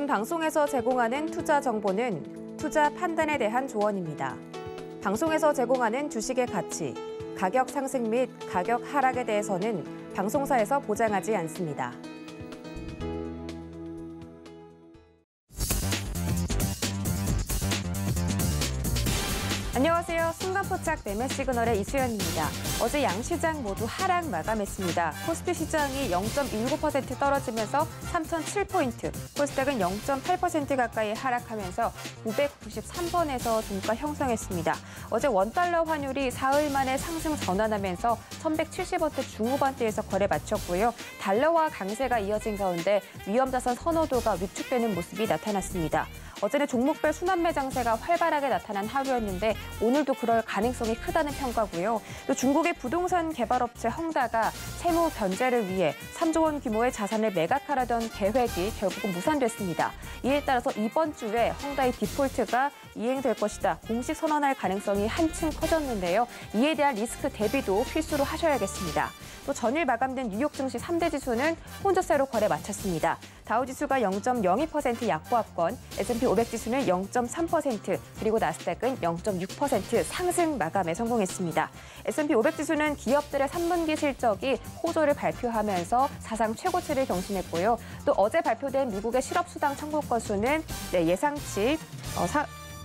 본 방송에서 제공하는 투자 정보는 투자 판단에 대한 조언입니다. 방송에서 제공하는 주식의 가치, 가격 상승 및 가격 하락에 대해서는 방송사에서 보장하지 않습니다. 안녕하세요. 순간포착 매매 시그널의 이수연입니다. 어제 양시장 모두 하락 마감했습니다. 코스피 시장이 0.19% 떨어지면서 3,007포인트, 코스닥은 0.8% 가까이 하락하면서 993선에서 종가 형성했습니다. 어제 원달러 환율이 사흘 만에 상승 전환하면서 1,170원대 중후반대에서 거래 마쳤고요. 달러와 강세가 이어진 가운데 위험자산 선호도가 위축되는 모습이 나타났습니다. 어제는 종목별 순환매 장세가 활발하게 나타난 하루였는데 오늘도 그럴 가능성이 크다는 평가고요. 또 중국의 부동산 개발업체 헝다가 채무 변제를 위해 3조 원 규모의 자산을 매각하려던 계획이 결국은 무산됐습니다. 이에 따라서 이번 주에 헝다의 디폴트가 이행될 것이다. 공식 선언할 가능성이 한층 커졌는데요. 이에 대한 리스크 대비도 필수로 하셔야겠습니다. 또 전일 마감된 뉴욕 증시 3대 지수는 혼조세로 거래 마쳤습니다. 다우지수가 0.02% 약보합권, S&P 500 지수는 0.3%, 그리고 나스닥은 0.6% 상승 마감에 성공했습니다. S&P 500 지수는 기업들의 3분기 실적이 호조를 발표하면서 사상 최고치를 경신했고요. 또 어제 발표된 미국의 실업수당 청구 건수는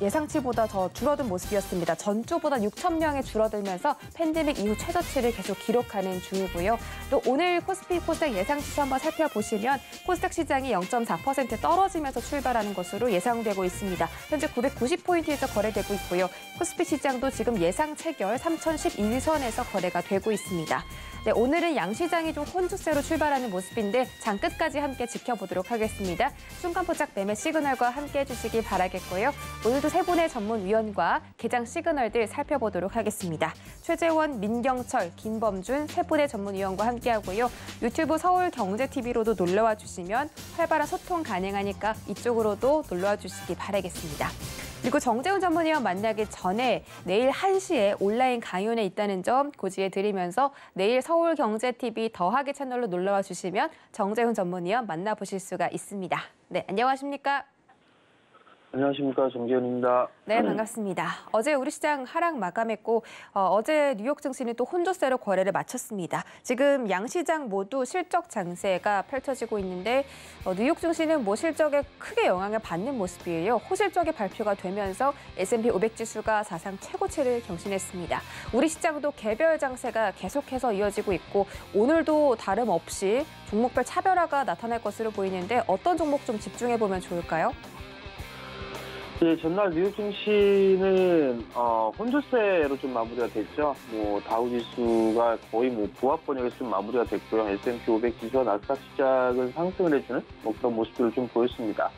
예상치보다 더 줄어든 모습이었습니다. 전주보다 6천 명이 줄어들면서 팬데믹 이후 최저치를 계속 기록하는 중이고요. 또 오늘 코스피 코스닥 예상치수 한번 살펴보시면 코스닥 시장이 0.4% 떨어지면서 출발하는 것으로 예상되고 있습니다. 현재 990포인트에서 거래되고 있고요. 코스피 시장도 지금 예상 체결 3,011선에서 거래가 되고 있습니다. 네, 오늘은 양시장이 좀 혼조세로 출발하는 모습인데 장 끝까지 함께 지켜보도록 하겠습니다. 순간포착 매매 시그널과 함께 해주시기 바라겠고요. 오늘도 세 분의 전문위원과 개장 시그널들 살펴보도록 하겠습니다. 최재원, 민경철, 김범준 세 분의 전문위원과 함께하고요. 유튜브 서울경제TV로도 놀러와 주시면 활발한 소통 가능하니까 이쪽으로도 놀러와 주시기 바라겠습니다. 그리고 정재훈 전문위원 만나기 전에 내일 1시에 온라인 강연에 있다는 점 고지해 드리면서 내일 서울경제TV 더하기 채널로 놀러와 주시면 정재훈 전문위원 만나보실 수가 있습니다. 네, 안녕하십니까? 안녕하십니까, 정재훈입니다. 네, 반갑습니다. 어제 우리 시장 하락 마감했고 어제 뉴욕 증시는 또 혼조세로 거래를 마쳤습니다. 지금 양시장 모두 실적 장세가 펼쳐지고 있는데 뉴욕 증시는 실적에 크게 영향을 받는 모습이에요. 호실적의 발표가 되면서 S&P 500 지수가 사상 최고치를 경신했습니다. 우리 시장도 개별 장세가 계속해서 이어지고 있고 오늘도 다름없이 종목별 차별화가 나타날 것으로 보이는데 어떤 종목 좀 집중해 보면 좋을까요? 네, 전날 뉴욕 증시는 혼조세로 좀 마무리가 됐죠. 다우지수가 거의 부합 번역에서 좀 마무리가 됐고요. S&P 500 지수와 나스닥 시작은 상승을 해주는 그런 모습들을 좀 보였습니다.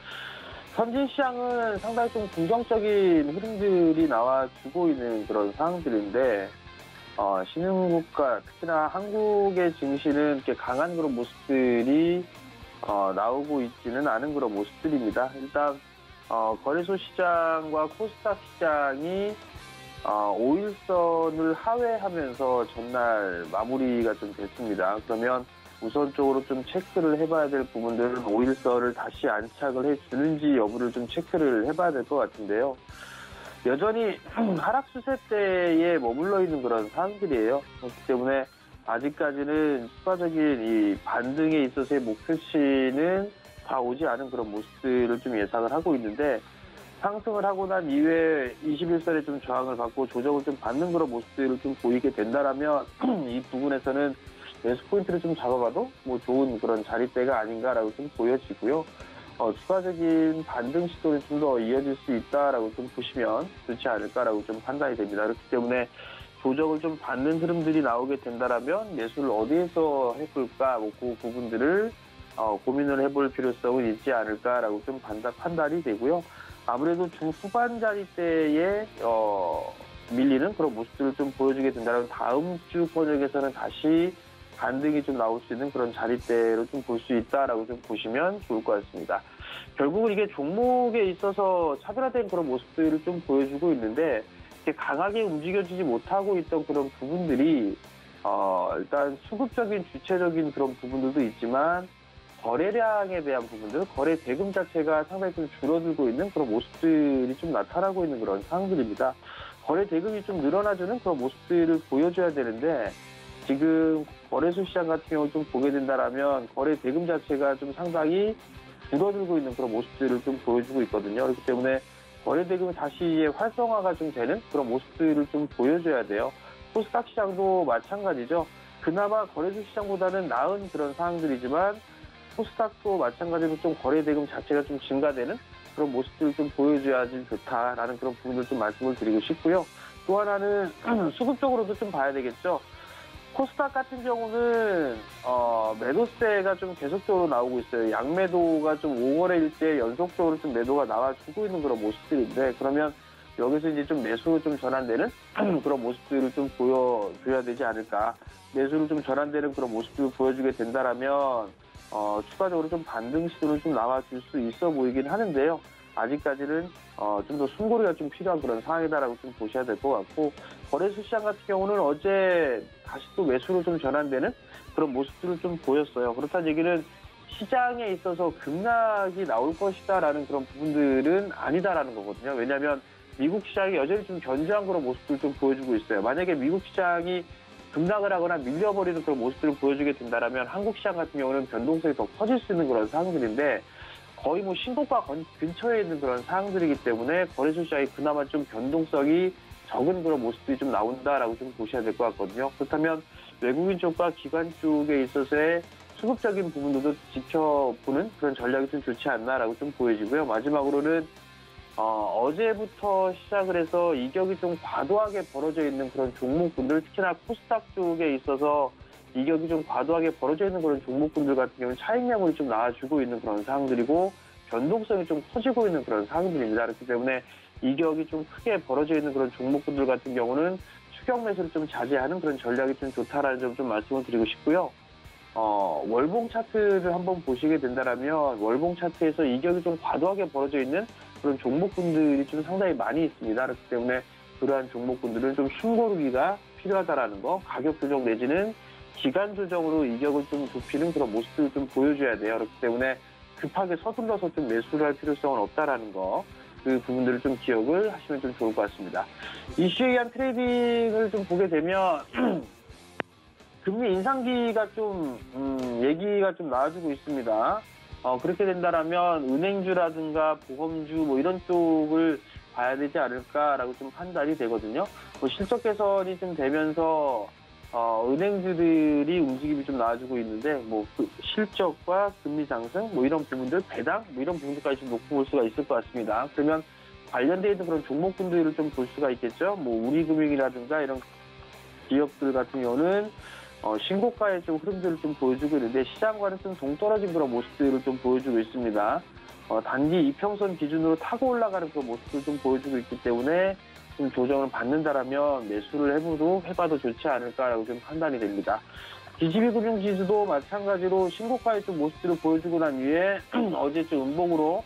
선진 시장은 상당히 좀 긍정적인 흐름들이 나와주고 있는 그런 상황들인데 신흥국가 특히나 한국의 증시는 이렇게 강한 그런 모습들이 나오고 있지는 않은 그런 모습들입니다. 일단 거래소 시장과 코스닥 시장이 5일선을 하회하면서 전날 마무리가 좀 됐습니다. 그러면 우선적으로 좀 체크를 해봐야 될 부분들은 5일선을 다시 안착을 해주는지 여부를 좀 체크를 해봐야 될 것 같은데요. 여전히 하락 추세대에 머물러 있는 그런 상황들이에요. 그렇기 때문에 아직까지는 추가적인 이 반등에 있어서의 목표치는 다 오지 않은 그런 모습들을 좀 예상을 하고 있는데 상승을 하고 난 이후에 21선에 좀 저항을 받고 조정을 좀 받는 그런 모습들을 좀 보이게 된다라면 이 부분에서는 매수 포인트를 좀 잡아봐도 좋은 그런 자리대가 아닌가라고 좀 보여지고요. 추가적인 반등 시도는 좀 더 이어질 수 있다라고 좀 보시면 좋지 않을까라고 좀 판단이 됩니다. 그렇기 때문에 조정을 좀 받는 흐름들이 나오게 된다라면 매수를 어디에서 해볼까 그 부분들을 고민을 해볼 필요성은 있지 않을까라고 좀 판단이 되고요. 아무래도 중후반 자리대에 밀리는 그런 모습들을 좀 보여주게 된다면 다음 주 권역에서는 다시 반등이 좀 나올 수 있는 그런 자리대로 좀 볼 수 있다라고 좀 보시면 좋을 것 같습니다. 결국은 이게 종목에 있어서 차별화된 그런 모습들을 좀 보여주고 있는데 이렇게 강하게 움직여지지 못하고 있던 그런 부분들이 일단 수급적인 주체적인 그런 부분들도 있지만 거래량에 대한 부분들, 거래 대금 자체가 상당히 좀 줄어들고 있는 그런 모습들이 좀 나타나고 있는 그런 상황들입니다. 거래 대금이 좀 늘어나주는 그런 모습들을 보여줘야 되는데 지금 거래소 시장 같은 경우 좀 보게 된다라면 거래 대금 자체가 좀 상당히 줄어들고 있는 그런 모습들을 좀 보여주고 있거든요. 그렇기 때문에 거래 대금이 다시 활성화가 좀 되는 그런 모습들을 좀 보여줘야 돼요. 코스닥 시장도 마찬가지죠. 그나마 거래소 시장보다는 나은 그런 상황들이지만 코스닥도 마찬가지로 좀 거래 대금 자체가 좀 증가되는 그런 모습들을 좀 보여줘야지 좋다라는 그런 부분을 좀 말씀을 드리고 싶고요. 또 하나는 수급적으로도 좀 봐야 되겠죠. 코스닥 같은 경우는 매도세가 좀 계속적으로 나오고 있어요. 양매도가 좀 5거래일째 연속적으로 좀 매도가 나와주고 있는 그런 모습들인데 그러면 여기서 이제 좀 매수로 좀 전환되는 그런 모습들을 좀 보여줘야 되지 않을까. 매수로 좀 전환되는 그런 모습들을 보여주게 된다라면 추가적으로 좀 반등 시도는 좀 나와줄 수 있어 보이긴 하는데요. 아직까지는 좀 더 숨고리가 좀 필요한 그런 상황이다라고 좀 보셔야 될 것 같고 거래소 시장 같은 경우는 어제 다시 또 매수로 좀 전환되는 그런 모습들을 좀 보였어요. 그렇다는 얘기는 시장에 있어서 급락이 나올 것이다라는 그런 부분들은 아니다라는 거거든요. 왜냐하면 미국 시장이 여전히 좀 견조한 그런 모습들을 좀 보여주고 있어요. 만약에 미국 시장이 급락을 하거나 밀려버리는 그런 모습들을 보여주게 된다면 한국 시장 같은 경우는 변동성이 더 커질 수 있는 그런 상황들인데 거의 뭐 신고가 근처에 있는 그런 상황들이기 때문에 거래소 시장이 그나마 좀 변동성이 적은 그런 모습들이 좀 나온다라고 좀 보셔야 될 것 같거든요. 그렇다면 외국인 쪽과 기관 쪽에 있어서의 수급적인 부분들도 지켜보는 그런 전략이 좀 좋지 않나라고 좀 보여지고요. 마지막으로는 어제부터 시작을 해서 이격이 좀 과도하게 벌어져 있는 그런 종목군들, 특히나 코스닥 쪽에 있어서 이격이 좀 과도하게 벌어져 있는 그런 종목군들 같은 경우는 차익 매물이 좀 나와주고 있는 그런 상황들이고 변동성이 좀 커지고 있는 그런 상황들입니다. 그렇기 때문에 이격이 좀 크게 벌어져 있는 그런 종목군들 같은 경우는 추격 매수를 좀 자제하는 그런 전략이 좀 좋다라는 점 좀 말씀을 드리고 싶고요. 월봉 차트를 한번 보시게 된다면 월봉 차트에서 이격이 좀 과도하게 벌어져 있는 그런 종목군들이 좀 상당히 많이 있습니다. 그렇기 때문에 그러한 종목군들은 좀 숨고르기가 필요하다라는 거, 가격 조정 내지는 기간 조정으로 이격을 좀 좁히는 그런 모습들을 좀 보여줘야 돼요. 그렇기 때문에 급하게 서둘러서 좀 매수를 할 필요성은 없다라는 거, 그 부분들을 좀 기억을 하시면 좀 좋을 것 같습니다. 이슈에 의한 트레이딩을 좀 보게 되면 금리 인상기가 좀 얘기가 좀 나와주고 있습니다. 그렇게 된다라면 은행주라든가 보험주 뭐 이런 쪽을 봐야 되지 않을까라고 좀 판단이 되거든요. 뭐 실적 개선이 좀 되면서 은행주들이 움직임이 좀 나와주고 있는데 뭐 그 실적과 금리 상승 뭐 이런 부분들 배당 뭐 이런 부분들까지 좀 놓고 볼 수가 있을 것 같습니다. 그러면 관련되어 있는 그런 종목군들을 좀 볼 수가 있겠죠. 뭐 우리금융이라든가 이런 기업들 같은 경우는 신고가의 좀 흐름들을 좀 보여주고 있는데 시장과는 좀 동떨어진 그런 모습들을 좀 보여주고 있습니다. 단기 이평선 기준으로 타고 올라가는 그런 모습을 좀 보여주고 있기 때문에 좀 조정을 받는다라면 매수를 해봐도 좋지 않을까라고 좀 판단이 됩니다. DCB 금융지수도 마찬가지로 신고가의 좀 모습들을 보여주고 난 뒤에 어제 좀 음봉으로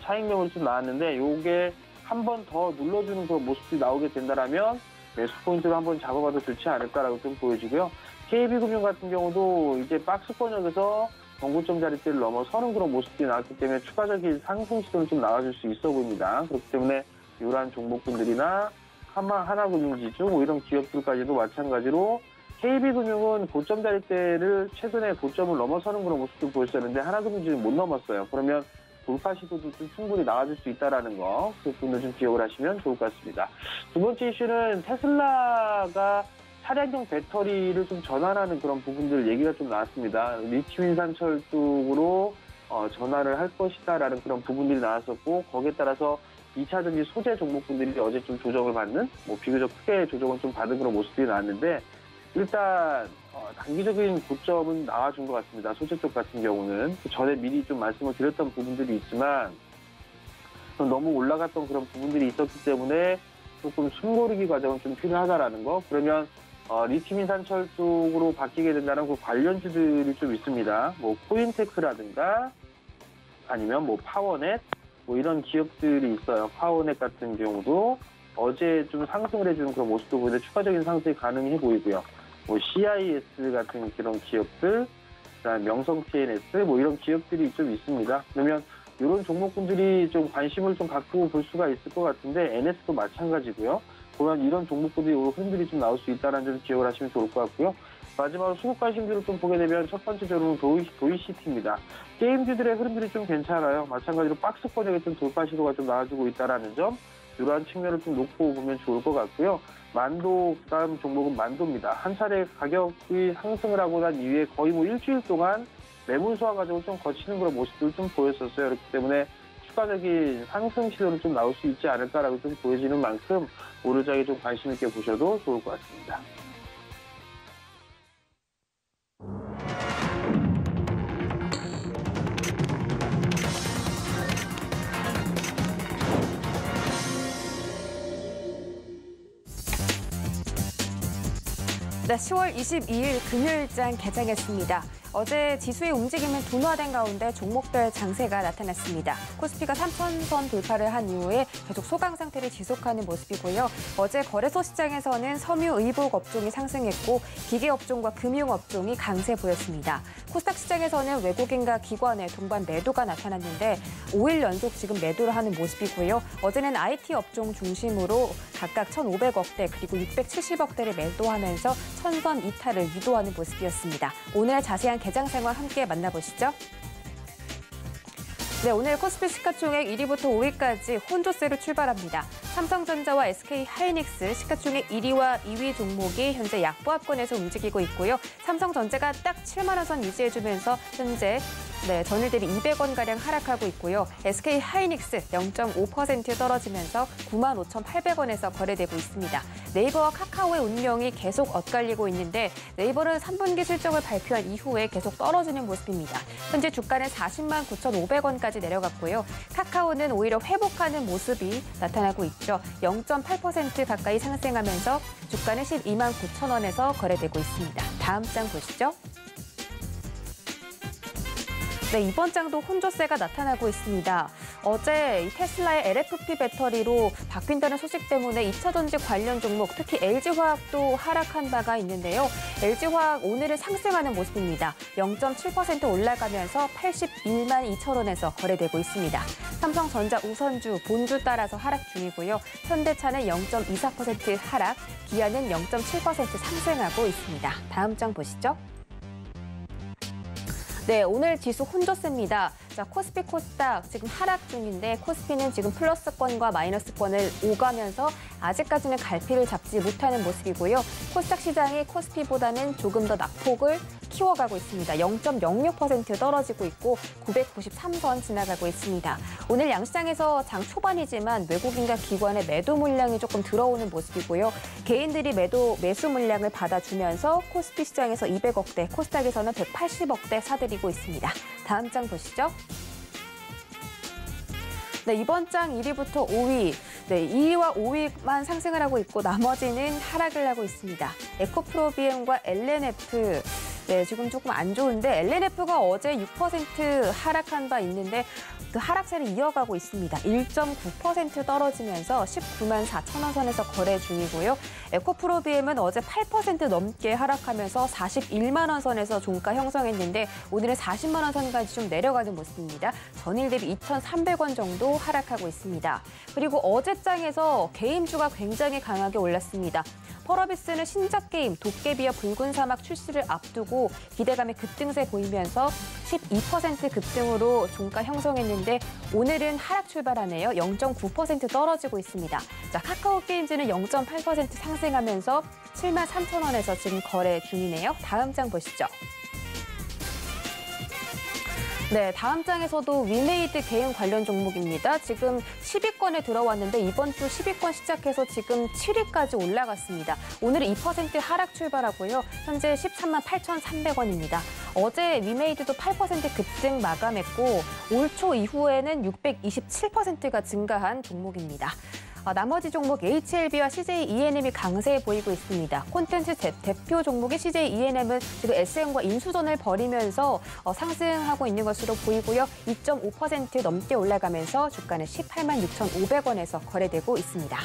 차익 매물이 좀 나왔는데 요게 한 번 더 눌러주는 그런 모습들이 나오게 된다라면 매수 포인트를 한번 잡아봐도 좋지 않을까라고 좀 보여지고요. KB금융 같은 경우도 이제 박스권역에서 정고점 자리대를 넘어서는 그런 모습들이 나왔기 때문에 추가적인 상승 시도는 좀 나와줄 수 있어 보입니다. 그렇기 때문에 이러한 종목군들이나 하나금융지주 뭐 이런 기업들까지도 마찬가지로 KB금융은 고점 자리대를 최근에 고점을 넘어서는 그런 모습도 보였었는데 하나금융지주는 못 넘었어요. 그러면 돌파 시도도 좀 충분히 나와줄 수 있다는 거, 그 부분을 좀 기억을 하시면 좋을 것 같습니다. 두 번째 이슈는 테슬라가 차량용 배터리를 좀 전환하는 그런 부분들 얘기가 좀 나왔습니다. 리튬 인산철 쪽으로 전환을 할 것이다라는 그런 부분들이 나왔었고 거기에 따라서 2차전지 소재 종목분들이 어제 좀 조정을 받는 비교적 크게 조정을 좀 받은 그런 모습들이 나왔는데 일단 단기적인 고점은 나와준 것 같습니다. 소재 쪽 같은 경우는 그 전에 미리 좀 말씀을 드렸던 부분들이 있지만 너무 올라갔던 그런 부분들이 있었기 때문에 조금 숨고르기 과정은 좀 필요하다라는 거. 그러면 리튬 인산철 쪽으로 바뀌게 된다는 그 관련주들이 좀 있습니다. 뭐 코인테크라든가 아니면 뭐 파워넷 뭐 이런 기업들이 있어요. 파워넷 같은 경우도 어제 좀 상승을 해주는 그런 모습도 보이는데 추가적인 상승이 가능해 보이고요. 뭐 CIS 같은 그런 기업들, 그다음 명성 TNS 뭐 이런 기업들이 좀 있습니다. 그러면 이런 종목군들이 좀 관심을 좀 갖고 볼 수가 있을 것 같은데 NS도 마찬가지고요. 그런 이런 종목군들이 오늘 흔들이 좀 나올 수 있다는 점 기억을 하시면 좋을 것 같고요. 마지막으로 수급 관심주를 좀 보게 되면 첫 번째적으로는 도이시티입니다. 게임주들의 흐름들이 좀 괜찮아요. 마찬가지로 박스권역의 좀 돌파 시도가 좀 나와주고 있다는 점, 이러한 측면을 좀 놓고 보면 좋을 것 같고요. 만도, 다음 종목은 만도입니다. 한 차례 가격이 상승을 하고 난 이후에 거의 뭐 일주일 동안 매물 소화 과정을 좀 거치는 그런 모습도 좀 보였었어요. 그렇기 때문에 추가적인 상승 시도는 좀 나올 수 있지 않을까라고 좀 보여지는 만큼 오르장에 좀 관심 있게 보셔도 좋을 것 같습니다. 네, 10월 22일 금요일장 개장했습니다. 어제 지수의 움직임은 둔화된 가운데 종목별 장세가 나타났습니다. 코스피가 3,000선 돌파를 한 이후에 계속 소강 상태를 지속하는 모습이고요. 어제 거래소 시장에서는 섬유 의복 업종이 상승했고 기계 업종과 금융 업종이 강세 보였습니다. 코스닥 시장에서는 외국인과 기관의 동반 매도가 나타났는데 5일 연속 지금 매도를 하는 모습이고요. 어제는 IT 업종 중심으로 각각 1,500억대 그리고 670억대를 매도하면서 1,000선 이탈을 유도하는 모습이었습니다. 오늘 자세한 개장 상황 함께 만나보시죠. 네, 오늘 코스피 시가총액 1위부터 5위까지 혼조세로 출발합니다. 삼성전자와 SK하이닉스 시가총액 1위와 2위 종목이 현재 약보합권에서 움직이고 있고요. 삼성전자가 딱 7만 원 선 유지해주면서 현재 전일 대비 200원가량 하락하고 있고요. SK하이닉스 0.5% 떨어지면서 95,800원에서 거래되고 있습니다. 네이버와 카카오의 운명이 계속 엇갈리고 있는데 네이버는 3분기 실적을 발표한 이후에 계속 떨어지는 모습입니다. 현재 주가는 40만 9,500원까지 내려갔고요. 카카오는 오히려 회복하는 모습이 나타나고 있죠. 0.8% 가까이 상승하면서 주가는 12만 9,000원에서 거래되고 있습니다. 다음 장 보시죠. 네, 이번 장도 혼조세가 나타나고 있습니다. 어제 테슬라의 LFP 배터리로 바뀐다는 소식 때문에 2차전지 관련 종목, 특히 LG화학도 하락한 바가 있는데요. LG화학 오늘은 상승하는 모습입니다. 0.7% 올라가면서 81만 2천 원에서 거래되고 있습니다. 삼성전자 우선주, 본주 따라서 하락 중이고요. 현대차는 0.24% 하락, 기아는 0.7% 상승하고 있습니다. 다음 장 보시죠. 네, 오늘 지수 혼조세입니다. 자, 코스피, 코스닥 지금 하락 중인데 코스피는 지금 플러스권과 마이너스권을 오가면서 아직까지는 갈피를 잡지 못하는 모습이고요. 코스닥 시장이 코스피보다는 조금 더 낙폭을 키워가고 있습니다. 0.06% 떨어지고 있고 993선 지나가고 있습니다. 오늘 양시장에서 장 초반이지만 외국인과 기관의 매도 물량이 조금 들어오는 모습이고요. 개인들이 매수 물량을 받아주면서 코스피 시장에서 200억대, 코스닥에서는 180억대 사들이고 있습니다. 다음 장 보시죠. 네, 이번 장 1위부터 5위, 2위와 5위만 상승을 하고 있고 나머지는 하락을 하고 있습니다. 에코프로비엠과 LNF, 지금 조금 안 좋은데 LNF가 어제 6% 하락한 바 있는데 그 하락세를 이어가고 있습니다. 1.9% 떨어지면서 19만 4천 원 선에서 거래 중이고요. 에코프로비엠은 어제 8% 넘게 하락하면서 41만 원 선에서 종가 형성했는데 오늘은 40만 원 선까지 좀 내려가는 모습입니다. 전일 대비 2,300원 정도 하락하고 있습니다. 그리고 어제장에서 게임주가 굉장히 강하게 올랐습니다. 펄어비스는 신작 게임 도깨비와 붉은 사막 출시를 앞두고 기대감의 급등세 보이면서 12% 급등으로 종가 형성했는데 오늘은 하락 출발하네요. 0.9% 떨어지고 있습니다. 자, 카카오 게임즈는 0.8% 상승하면서 7만 3천 원에서 지금 거래 중이네요. 다음 장 보시죠. 네, 다음 장에서도 위메이드 게임 관련 종목입니다. 지금 10위권에 들어왔는데 이번 주 10위권 시작해서 지금 7위까지 올라갔습니다. 오늘은 2% 하락 출발하고요. 현재 13만 8,300원입니다. 어제 위메이드도 8% 급등 마감했고 올 초 이후에는 627%가 증가한 종목입니다. 나머지 종목 HLB와 CJ E&M이 강세 보이고 있습니다. 콘텐츠 대표 종목의 CJ E&M은 지금 SM과 인수전을 벌이면서 상승하고 있는 것으로 보이고요. 2.5% 넘게 올라가면서 주가는 18만 6,500원에서 거래되고 있습니다.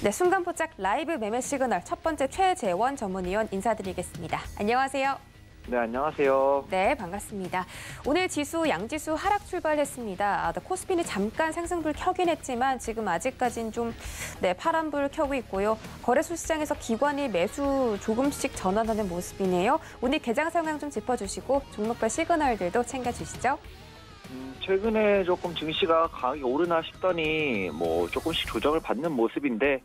네, 순간포착 라이브 매매 시그널 첫 번째 최재원 전문위원 인사드리겠습니다. 안녕하세요. 네, 안녕하세요. 네, 반갑습니다. 오늘 지수 양지수 하락 출발했습니다. 코스피는 잠깐 상승불 켜긴 했지만 지금 아직까지는 좀 파란불 켜고 있고요. 거래소 시장에서 기관이 매수 조금씩 전환하는 모습이네요. 오늘 개장 상황 좀 짚어주시고 종목별 시그널들도 챙겨주시죠. 최근에 조금 증시가 강하게 오르나 싶더니 조금씩 조정을 받는 모습인데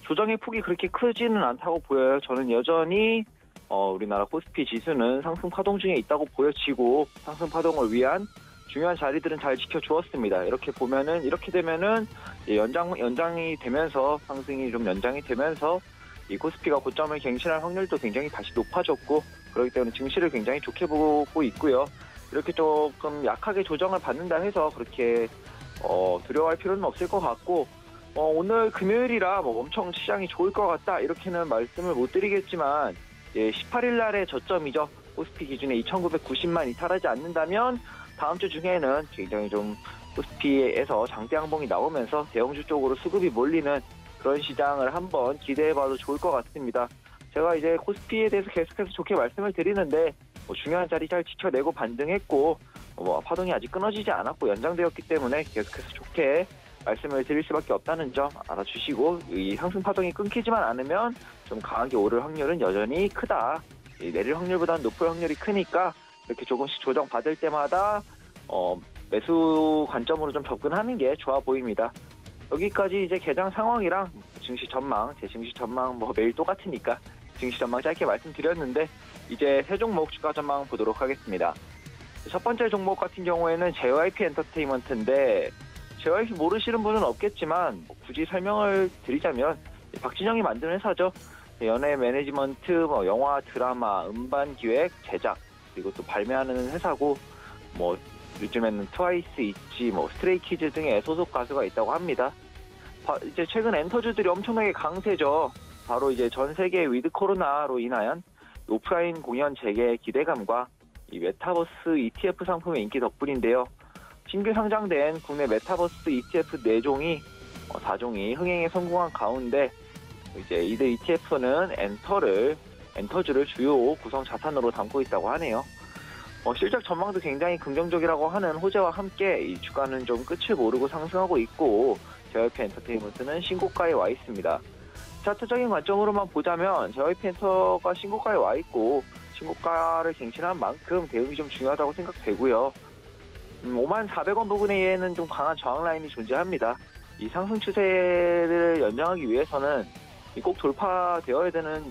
조정의 폭이 그렇게 크지는 않다고 보여요. 저는 여전히 우리나라 코스피 지수는 상승 파동 중에 있다고 보여지고 상승 파동을 위한 중요한 자리들은 잘 지켜주었습니다. 이렇게 되면은 연장이 되면서 상승이 좀 연장이 되면서 이 코스피가 고점을 갱신할 확률도 굉장히 다시 높아졌고 그렇기 때문에 증시를 굉장히 좋게 보고 있고요. 이렇게 조금 약하게 조정을 받는다 해서 그렇게 두려워할 필요는 없을 것 같고 오늘 금요일이라 엄청 시장이 좋을 것 같다 이렇게는 말씀을 못 드리겠지만 18일 날의 저점이죠. 코스피 기준에 2,990만 이탈하지 않는다면 다음 주 중에는 굉장히 좀 코스피에서 장대 양봉이 나오면서 대형주 쪽으로 수급이 몰리는 그런 시장을 한번 기대해봐도 좋을 것 같습니다. 제가 이제 코스피에 대해서 계속해서 좋게 말씀을 드리는데 중요한 자리 잘 지켜내고 반등했고 파동이 아직 끊어지지 않았고 연장되었기 때문에 계속해서 좋게 말씀을 드릴 수밖에 없다는 점 알아주시고 이 상승 파동이 끊기지만 않으면 좀 강하게 오를 확률은 여전히 크다. 내릴 확률보다는 높을 확률이 크니까 이렇게 조금씩 조정 받을 때마다 매수 관점으로 좀 접근하는 게 좋아 보입니다. 여기까지 이제 개장 상황이랑 증시 전망, 제 증시 전망 매일 똑같으니까 증시 전망 짧게 말씀드렸는데 이제 세 종목 주가 전망 보도록 하겠습니다. 첫 번째 종목 같은 경우에는 JYP 엔터테인먼트인데 JYP 모르시는 분은 없겠지만 굳이 설명을 드리자면 박진영이 만든 회사죠. 연예 매니지먼트, 영화, 드라마, 음반 기획, 제작 그리고 또 발매하는 회사고 요즘에는 트와이스, 있지, 스트레이키즈 등의 소속 가수가 있다고 합니다. 이제 최근 엔터주들이 엄청나게 강세죠. 바로 이제 전 세계 위드 코로나로 인한 오프라인 공연 재개 기대감과 이 메타버스 ETF 상품의 인기 덕분인데요. 신규 상장된 국내 메타버스 ETF 4종이 흥행에 성공한 가운데 이제 이들 ETF는 엔터주를 주요 구성 자산으로 담고 있다고 하네요. 실적 전망도 굉장히 긍정적이라고 하는 호재와 함께 이 주가는 좀 끝을 모르고 상승하고 있고 JYP 엔터테인먼트는 신고가에 와 있습니다. 차트적인 관점으로만 보자면 JYP 엔터가 신고가에 와 있고 신고가를 갱신한 만큼 대응이 좀 중요하다고 생각되고요. 54,000원 부근에는 좀 강한 저항 라인이 존재합니다. 이 상승 추세를 연장하기 위해서는 꼭 돌파되어야 되는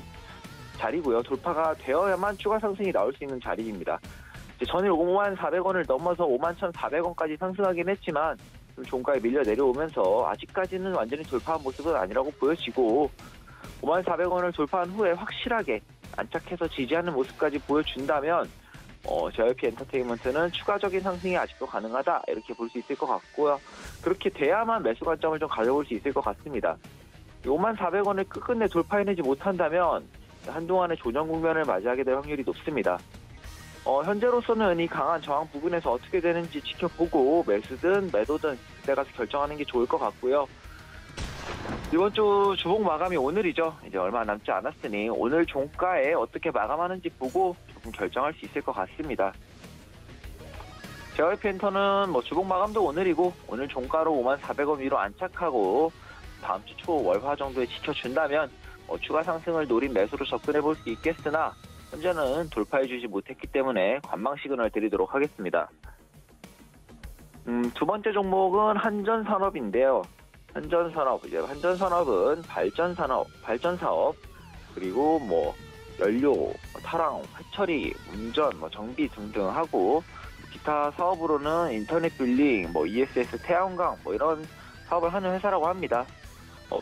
자리고요. 돌파가 되어야만 추가 상승이 나올 수 있는 자리입니다. 전일 54,000원을 넘어서 51,400원까지 상승하긴 했지만 좀 종가에 밀려 내려오면서 아직까지는 완전히 돌파한 모습은 아니라고 보여지고 54,000원을 돌파한 후에 확실하게 안착해서 지지하는 모습까지 보여준다면 JYP 엔터테인먼트는 추가적인 상승이 아직도 가능하다 이렇게 볼 수 있을 것 같고요. 그렇게 돼야만 매수 관점을 좀 가져볼 수 있을 것 같습니다. 54,000원을 끝끝내 돌파해내지 못한다면 한동안의 조정 국면을 맞이하게 될 확률이 높습니다. 현재로서는 이 강한 저항 부근에서 어떻게 되는지 지켜보고 매수든 매도든 그때 가서 결정하는 게 좋을 것 같고요. 이번 주 주봉 마감이 오늘이죠. 이제 얼마 남지 않았으니 오늘 종가에 어떻게 마감하는지 보고 조금 결정할 수 있을 것 같습니다. JYP 엔터는 주봉 마감도 오늘이고 오늘 종가로 54,000원 위로 안착하고 다음 주 초 월화 정도에 지켜준다면 추가 상승을 노린 매수로 접근해 볼 수 있겠으나 현재는 돌파해주지 못했기 때문에 관망 시그널 드리도록 하겠습니다. 두 번째 종목은 한전산업인데요. 한전산업은 발전사업, 그리고 연료, 타랑, 회처리, 운전, 정비 등등 하고 기타 사업으로는 인터넷 빌링, ESS, 태양광 이런 사업을 하는 회사라고 합니다.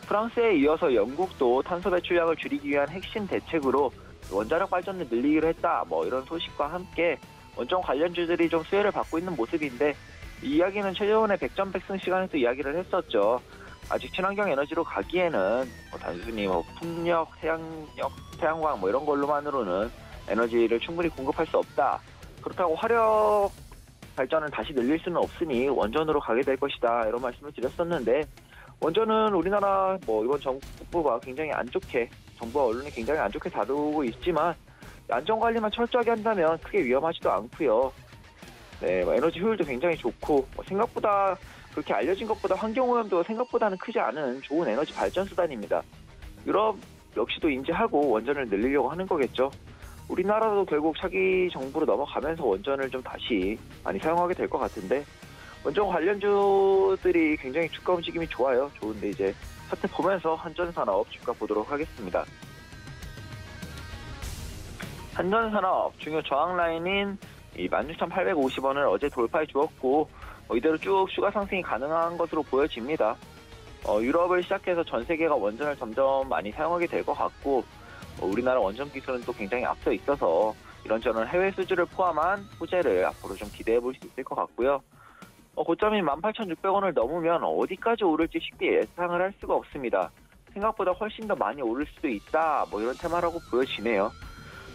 프랑스에 이어서 영국도 탄소 배출량을 줄이기 위한 핵심 대책으로 원자력 발전을 늘리기로 했다. 이런 소식과 함께 원전 관련주들이 좀 수혜를 받고 있는 모습인데 이 이야기는 최재원의 백전백승 시간에도 이야기를 했었죠. 아직 친환경 에너지로 가기에는 단순히 풍력, 태양광 이런 걸로만으로는 에너지를 충분히 공급할 수 없다. 그렇다고 화력 발전을 다시 늘릴 수는 없으니 원전으로 가게 될 것이다. 이런 말씀을 드렸었는데 원전은 우리나라 이번 정부가 굉장히 안 좋게, 정부와 언론이 굉장히 안 좋게 다루고 있지만 안전관리만 철저하게 한다면 크게 위험하지도 않고요. 네, 에너지 효율도 굉장히 좋고 생각보다 그렇게 알려진 것보다 환경오염도 생각보다는 크지 않은 좋은 에너지 발전 수단입니다. 유럽 역시도 인지하고 원전을 늘리려고 하는 거겠죠. 우리나라도 결국 차기 정부로 넘어가면서 원전을 좀 다시 많이 사용하게 될 것 같은데 원전 관련주들이 굉장히 주가 움직임이 좋은데 이제 차트 보면서 한전산업 주가 보도록 하겠습니다. 한전산업 중요 저항 라인인 이 16,850원을 어제 돌파해 주었고 이대로 쭉 추가 상승이 가능한 것으로 보여집니다. 유럽을 시작해서 전 세계가 원전을 점점 많이 사용하게 될 것 같고 우리나라 원전 기술은 또 굉장히 앞서 있어서 이런저런 해외 수주를 포함한 호재를 앞으로 좀 기대해 볼 수 있을 것 같고요. 고점인 18,600원을 넘으면 어디까지 오를지 쉽게 예상을 할 수가 없습니다. 생각보다 훨씬 더 많이 오를 수도 있다 이런 테마라고 보여지네요.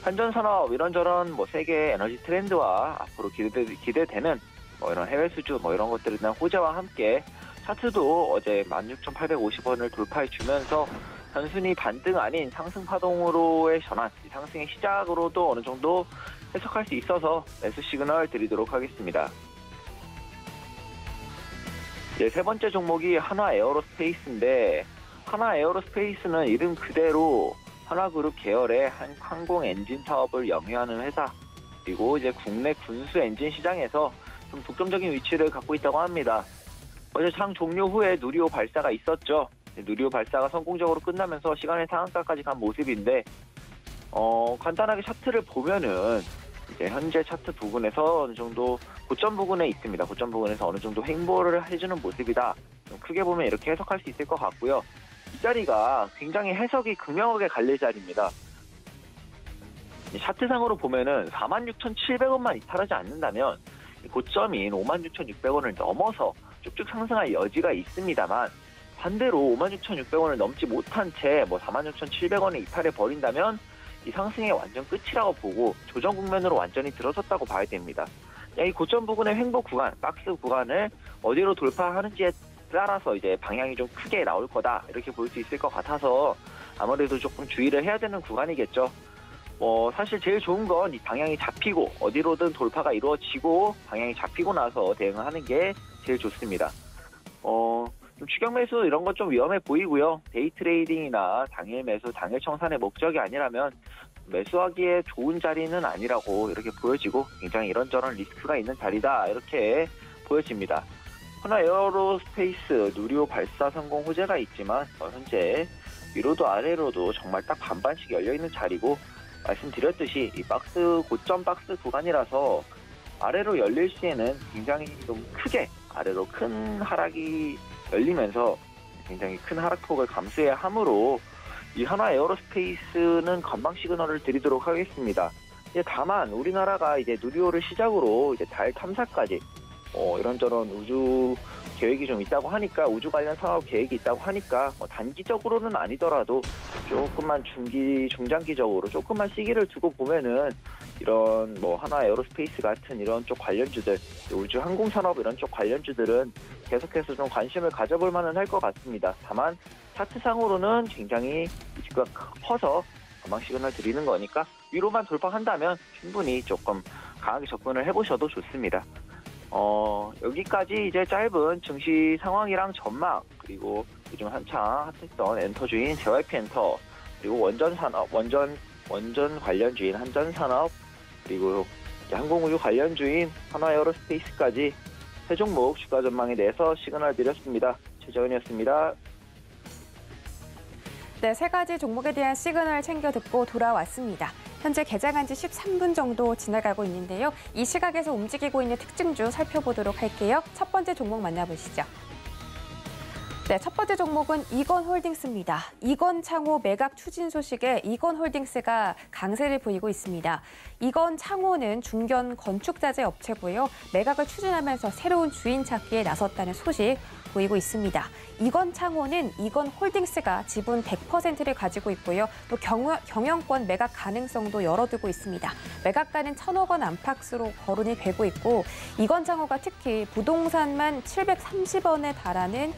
한전산업 이런저런 세계 에너지 트렌드와 앞으로 기대되는 이런 해외 수주 이런 것들에 대한 호재와 함께 차트도 어제 16,850원을 돌파해 주면서 단순히 반등 아닌 상승 파동으로의 전환, 상승의 시작으로도 어느 정도 해석할 수 있어서 매수 시그널 드리도록 하겠습니다. 네, 세 번째 종목이 한화에어로스페이스인데 한화에어로스페이스는 이름 그대로 한화그룹 계열의 항공 엔진 사업을 영위하는 회사, 그리고 이제 국내 군수 엔진 시장에서 좀 독점적인 위치를 갖고 있다고 합니다. 어제 장 종료 후에 누리호 발사가 있었죠. 누리호 발사가 성공적으로 끝나면서 시간의 상한가까지 간 모습인데 간단하게 차트를 보면은 이제 현재 차트 부분에서 어느 정도 고점 부분에 있습니다. 고점 부분에서 어느 정도 횡보를 해주는 모습이다. 좀 크게 보면 이렇게 해석할 수 있을 것 같고요. 이 자리가 굉장히 해석이 극명하게 갈릴 자리입니다. 차트상으로 보면은 46,700원만 이탈하지 않는다면 고점인 56,600원을 넘어서 쭉쭉 상승할 여지가 있습니다만 반대로 56,600원을 넘지 못한 채 46,700원에 이탈해 버린다면 이 상승의 완전 끝이라고 보고 조정 국면으로 완전히 들어섰다고 봐야 됩니다. 이 고점 부분의 횡보 구간, 박스 구간을 어디로 돌파하는지에 따라서 이제 방향이 좀 크게 나올 거다 이렇게 볼 수 있을 것 같아서 아무래도 조금 주의를 해야 되는 구간이겠죠. 사실 제일 좋은 건 이 방향이 잡히고 어디로든 돌파가 이루어지고 방향이 잡히고 나서 대응하는 게 제일 좋습니다. 좀 추격 매수 이런 건 좀 위험해 보이고요. 데이 트레이딩이나 당일 매수, 당일 청산의 목적이 아니라면 매수하기에 좋은 자리는 아니라고 이렇게 보여지고 굉장히 이런저런 리스크가 있는 자리다 이렇게 보여집니다. 한화에어로스페이스 누리호 발사 성공 호재가 있지만 현재 위로도 아래로도 정말 딱 반반씩 열려있는 자리고 말씀드렸듯이 이 고점 박스 구간이라서 아래로 열릴 시에는 굉장히 좀 크게 아래로 큰 하락이 열리면서 굉장히 큰 하락폭을 감수해야 하므로 이 한화에어로스페이스는 건방 시그널을 드리도록 하겠습니다. 다만 우리나라가 이제 누리호를 시작으로 이제 달 탐사까지 이런저런 우주 계획이 좀 있다고 하니까 우주 관련 사업 계획이 있다고 하니까 단기적으로는 아니더라도 조금만 중장기적으로 조금만 시기를 두고 보면은 이런 한화에어로스페이스 같은 이런 쪽 관련주들, 우주 항공산업 이런 쪽 관련주들은 계속해서 좀 관심을 가져볼 만은 할 것 같습니다. 다만 차트상으로는 굉장히 위치가 커서 건방 시그널 드리는 거니까 위로만 돌파한다면 충분히 조금 강하게 접근을 해보셔도 좋습니다. 여기까지 이제 짧은 증시 상황이랑 전망, 그리고 요즘 한창 핫했던 엔터주인 JYP 엔터, 그리고 원전 관련주인 한전산업, 그리고 항공우주 관련주인 한화에어로스페이스까지 세 종목 주가 전망에 대해서 시그널 드렸습니다. 최재원이었습니다. 네, 세 가지 종목에 대한 시그널 챙겨 듣고 돌아왔습니다. 현재 개장한 지 13분 정도 지나가고 있는데요. 이 시각에서 움직이고 있는 특징주 살펴보도록 할게요. 첫 번째 종목 만나보시죠. 네, 첫 번째 종목은 이건홀딩스입니다. 이건창호 매각 추진 소식에 이건홀딩스가 강세를 보이고 있습니다. 이건창호는 중견 건축자재 업체고요. 매각을 추진하면서 새로운 주인 찾기에 나섰다는 소식 보이고 있습니다. 이건창호는 이건홀딩스가 지분 100%를 가지고 있고요. 또 경영권 매각 가능성도 열어두고 있습니다. 매각가는 1,000억 원 안팎으로 거론이 되고 있고 이건창호가 특히 부동산만 730억에 달하는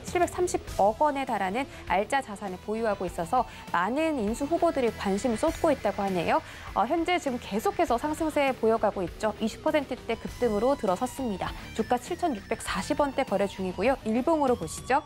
30억 원에 달하는 알짜 자산을 보유하고 있어서 많은 인수 후보들이 관심을 쏟고 있다고 하네요. 현재 지금 계속해서 상승세 보여가고 있죠. 20%대 급등으로 들어섰습니다. 주가 7,640원대 거래 중이고요. 일봉으로 보시죠.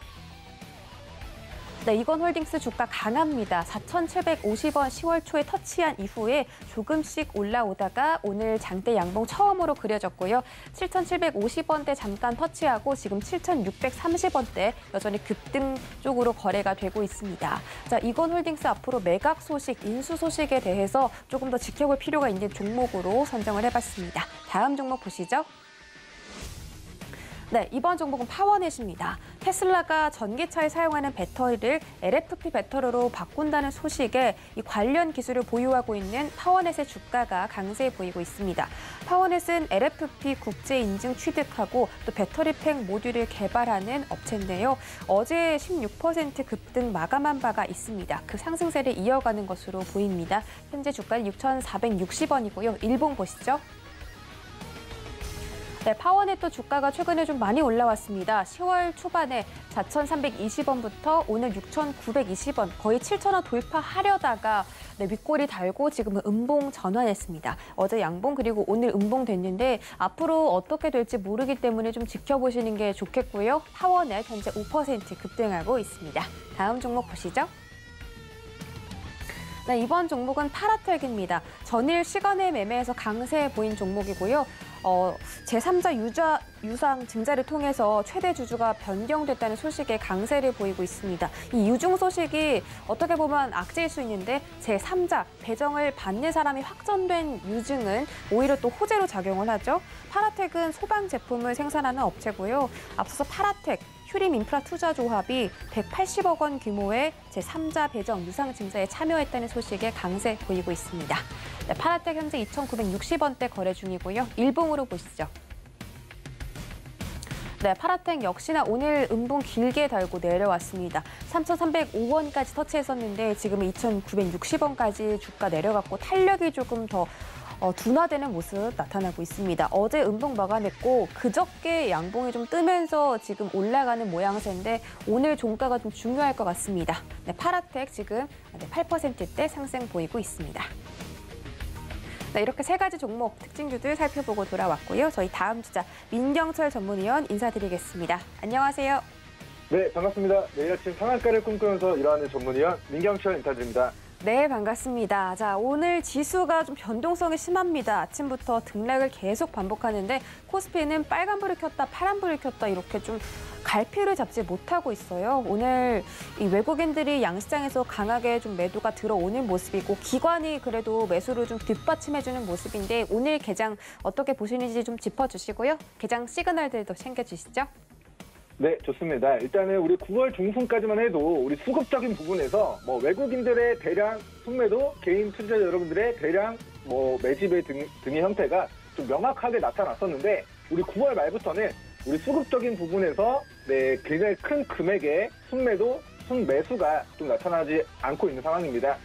네, 이건홀딩스 주가 강합니다. 4,750원 10월 초에 터치한 이후에 조금씩 올라오다가 오늘 장대 양봉 처음으로 그려졌고요. 7,750원대 잠깐 터치하고 지금 7,630원대 여전히 급등 쪽으로 거래가 되고 있습니다. 자, 이건홀딩스 앞으로 매각 소식, 인수 소식에 대해서 조금 더 지켜볼 필요가 있는 종목으로 선정을 해봤습니다. 다음 종목 보시죠. 네, 이번 종목은 파워넷입니다. 테슬라가 전기차에 사용하는 배터리를 LFP 배터리로 바꾼다는 소식에 이 관련 기술을 보유하고 있는 파워넷의 주가가 강세에 보이고 있습니다. 파워넷은 LFP 국제 인증 취득하고 또 배터리팩 모듈을 개발하는 업체인데요. 어제 16% 급등 마감한 바가 있습니다. 그 상승세를 이어가는 것으로 보입니다. 현재 주가는 6,460원이고요. 일봉 보시죠. 네, 파워넷도 주가가 최근에 좀 많이 올라왔습니다. 10월 초반에 4,320원부터 오늘 6,920원, 거의 7,000원 돌파하려다가 윗골이 달고 지금은 음봉 전환했습니다. 어제 양봉 그리고 오늘 음봉 됐는데 앞으로 어떻게 될지 모르기 때문에 좀 지켜보시는 게 좋겠고요. 파워넷 현재 5% 급등하고 있습니다. 다음 종목 보시죠. 네, 이번 종목은 파라텍입니다. 전일 시간의 매매에서 강세 보인 종목이고요. 제3자 유상 증자를 통해서 최대 주주가 변경됐다는 소식에 강세를 보이고 있습니다. 이 유증 소식이 어떻게 보면 악재일 수 있는데 제3자 배정을 받는 사람이 확정된 유증은 오히려 또 호재로 작용을 하죠. 파라텍은 소방 제품을 생산하는 업체고요. 앞서서 파라텍 휴림인프라투자조합이 180억 원 규모의 제3자 배정 유상 증자에 참여했다는 소식에 강세 보이고 있습니다. 네, 파라텍 현재 2,960원대 거래 중이고요. 일봉으로 보시죠. 네, 파라텍 역시나 오늘 음봉 길게 달고 내려왔습니다. 3,305원까지 터치했었는데 지금은 2,960원까지 주가 내려갔고 탄력이 조금 더 둔화되는 모습 나타나고 있습니다. 어제 음봉 마감했고 그저께 양봉이 좀 뜨면서 지금 올라가는 모양새인데 오늘 종가가 좀 중요할 것 같습니다. 네, 파라텍 지금 8%대 상승 보이고 있습니다. 네, 이렇게 세 가지 종목 특징주들 살펴보고 돌아왔고요. 저희 다음 주자 민경철 전문위원 인사드리겠습니다. 안녕하세요. 네, 반갑습니다. 내일 아침 상한가를 꿈꾸면서 일하는 전문위원 민경철 인사드립니다. 네, 반갑습니다. 자, 오늘 지수가 좀 변동성이 심합니다. 아침부터 등락을 계속 반복하는데 코스피는 빨간불을 켰다, 파란불을 켰다 이렇게 좀 갈피를 잡지 못하고 있어요. 오늘 이 외국인들이 양시장에서 강하게 좀 매도가 들어오는 모습이고 기관이 그래도 매수를 좀 뒷받침해주는 모습인데 오늘 개장 어떻게 보시는지 좀 짚어주시고요. 개장 시그널들도 챙겨주시죠. 네, 좋습니다. 일단은 우리 9월 중순까지만 해도 우리 수급적인 부분에서 외국인들의 대량 순매도, 개인 투자자 여러분들의 대량 매집의 등의 형태가 좀 명확하게 나타났었는데 우리 9월 말부터는 우리 수급적인 부분에서 굉장히 큰 금액의 순매도, 순매수가 좀 나타나지 않고 있는 상황입니다.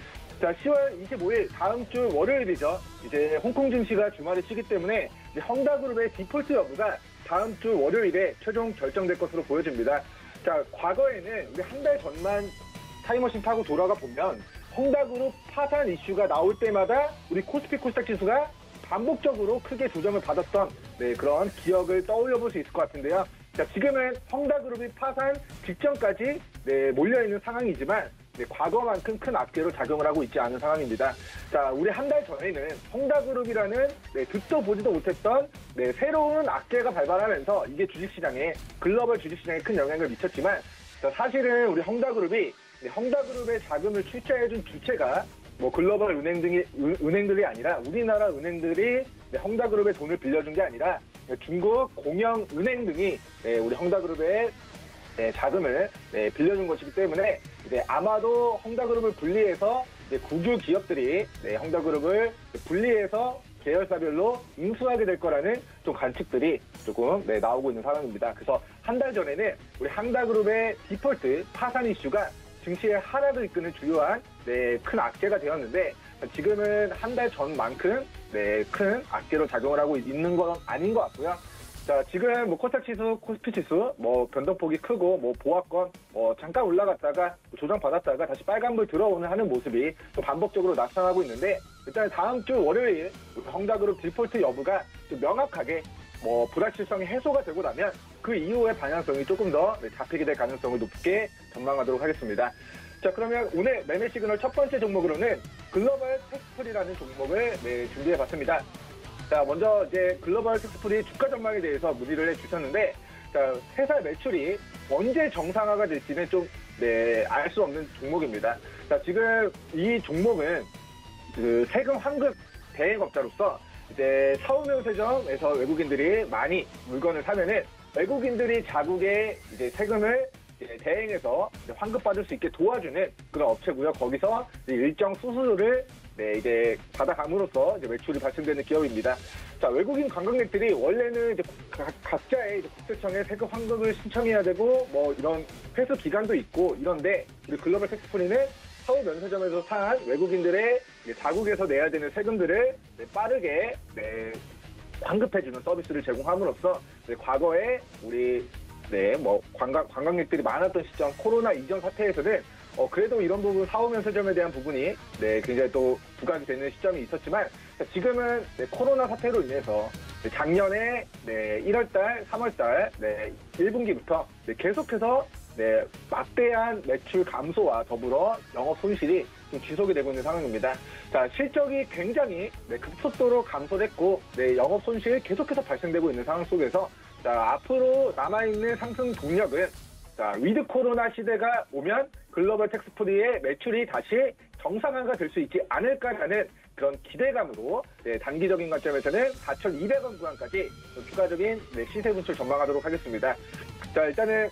자, 10월 25일 다음 주 월요일이죠. 이제 홍콩 증시가 주말에 쉬기 때문에 이제 헝다그룹의 디폴트 여부가 다음 주 월요일에 최종 결정될 것으로 보여집니다. 자, 과거에는 우리 한 달 전만 타임머신 타고 돌아가 보면 헝다그룹 파산 이슈가 나올 때마다 우리 코스피 코스닥 지수가 반복적으로 크게 조정을 받았던 그런 기억을 떠올려 볼 수 있을 것 같은데요. 자, 지금은 헝다그룹이 파산 직전까지 몰려있는 상황이지만 과거만큼 큰 악재로 작용을 하고 있지 않은 상황입니다. 자, 우리 한 달 전에는 헝다그룹이라는 듣도 보지도 못했던 새로운 악재가 발발하면서 이게 주식시장에, 글로벌 주식시장에 큰 영향을 미쳤지만 자, 사실은 우리 헝다그룹의 자금을 출자해준 주체가 글로벌 은행들이 아니라 우리나라 은행들이 헝다그룹의 돈을 빌려준 게 아니라 중국 공영은행 등이 우리 헝다그룹의 자금을 빌려준 것이기 때문에 아마도 헝다그룹을 분리해서 국유 기업들이 헝다그룹을 분리해서 계열사별로 인수하게 될 거라는 좀 관측들이 조금 나오고 있는 상황입니다. 그래서 한 달 전에는 우리 헝다그룹의 디폴트 파산 이슈가 증시의 하락을 이끄는 주요한 큰 악재가 되었는데 지금은 한 달 전만큼 큰 악재로 작용을 하고 있는 건 아닌 것 같고요. 자, 지금 뭐 코스닥 지수, 코스피 지수, 뭐 변동폭이 크고, 뭐 보합권, 잠깐 올라갔다가 조정 받았다가 다시 빨간불 들어오는 하는 모습이 또 반복적으로 나타나고 있는데, 일단 다음 주 월요일 헝다그룹 디폴트 여부가 좀 명확하게 불확실성이 해소가 되고 나면 그 이후의 방향성이 조금 더 잡히게 될 가능성을 높게 전망하도록 하겠습니다. 자, 그러면 오늘 매매 시그널 첫 번째 종목으로는 글로벌 텍스프리라는 종목을 준비해봤습니다. 자, 먼저 이제 글로벌 텍스프리 주가 전망에 대해서 문의를 해주셨는데, 자, 회사 매출이 언제 정상화가 될지는 좀 알 수 없는 종목입니다. 자, 지금 이 종목은 그 세금 환급 대행업자로서 이제 사후명세점에서 외국인들이 많이 물건을 사면은 외국인들이 자국의 이제 세금을 대행해서 환급받을 수 있게 도와주는 그런 업체고요. 거기서 일정 수수료를 이제 받아감으로써 이제 매출이 발생되는 기업입니다. 자, 외국인 관광객들이 원래는 이제 각자의 이제 국세청에 세금 환급을 신청해야 되고 이런 회수 기간도 있고 이런데 우리 글로벌 텍스프리는 사후 면세점에서 산 외국인들의 자국에서 내야 되는 세금들을 빠르게 환급해주는 서비스를 제공함으로써 과거에 우리 관광객들이 많았던 시점 코로나 이전 사태에서는 그래도 이런 부분 사후 면세점에 대한 부분이 굉장히 또 부각이 되는 시점이 있었지만 지금은 코로나 사태로 인해서 작년에 1월달, 3월달 1분기부터 계속해서 막대한 매출 감소와 더불어 영업 손실이 좀 지속이 되고 있는 상황입니다. 자, 실적이 굉장히 급속도로 감소됐고 영업 손실이 계속해서 발생되고 있는 상황 속에서 자, 앞으로 남아있는 상승 동력은 자, 위드 코로나 시대가 오면 글로벌 텍스프리의 매출이 다시 정상화가 될 수 있지 않을까라는 그런 기대감으로 단기적인 관점에서는 4,200원 구간까지 추가적인 시세 분출 전망하도록 하겠습니다. 자, 일단은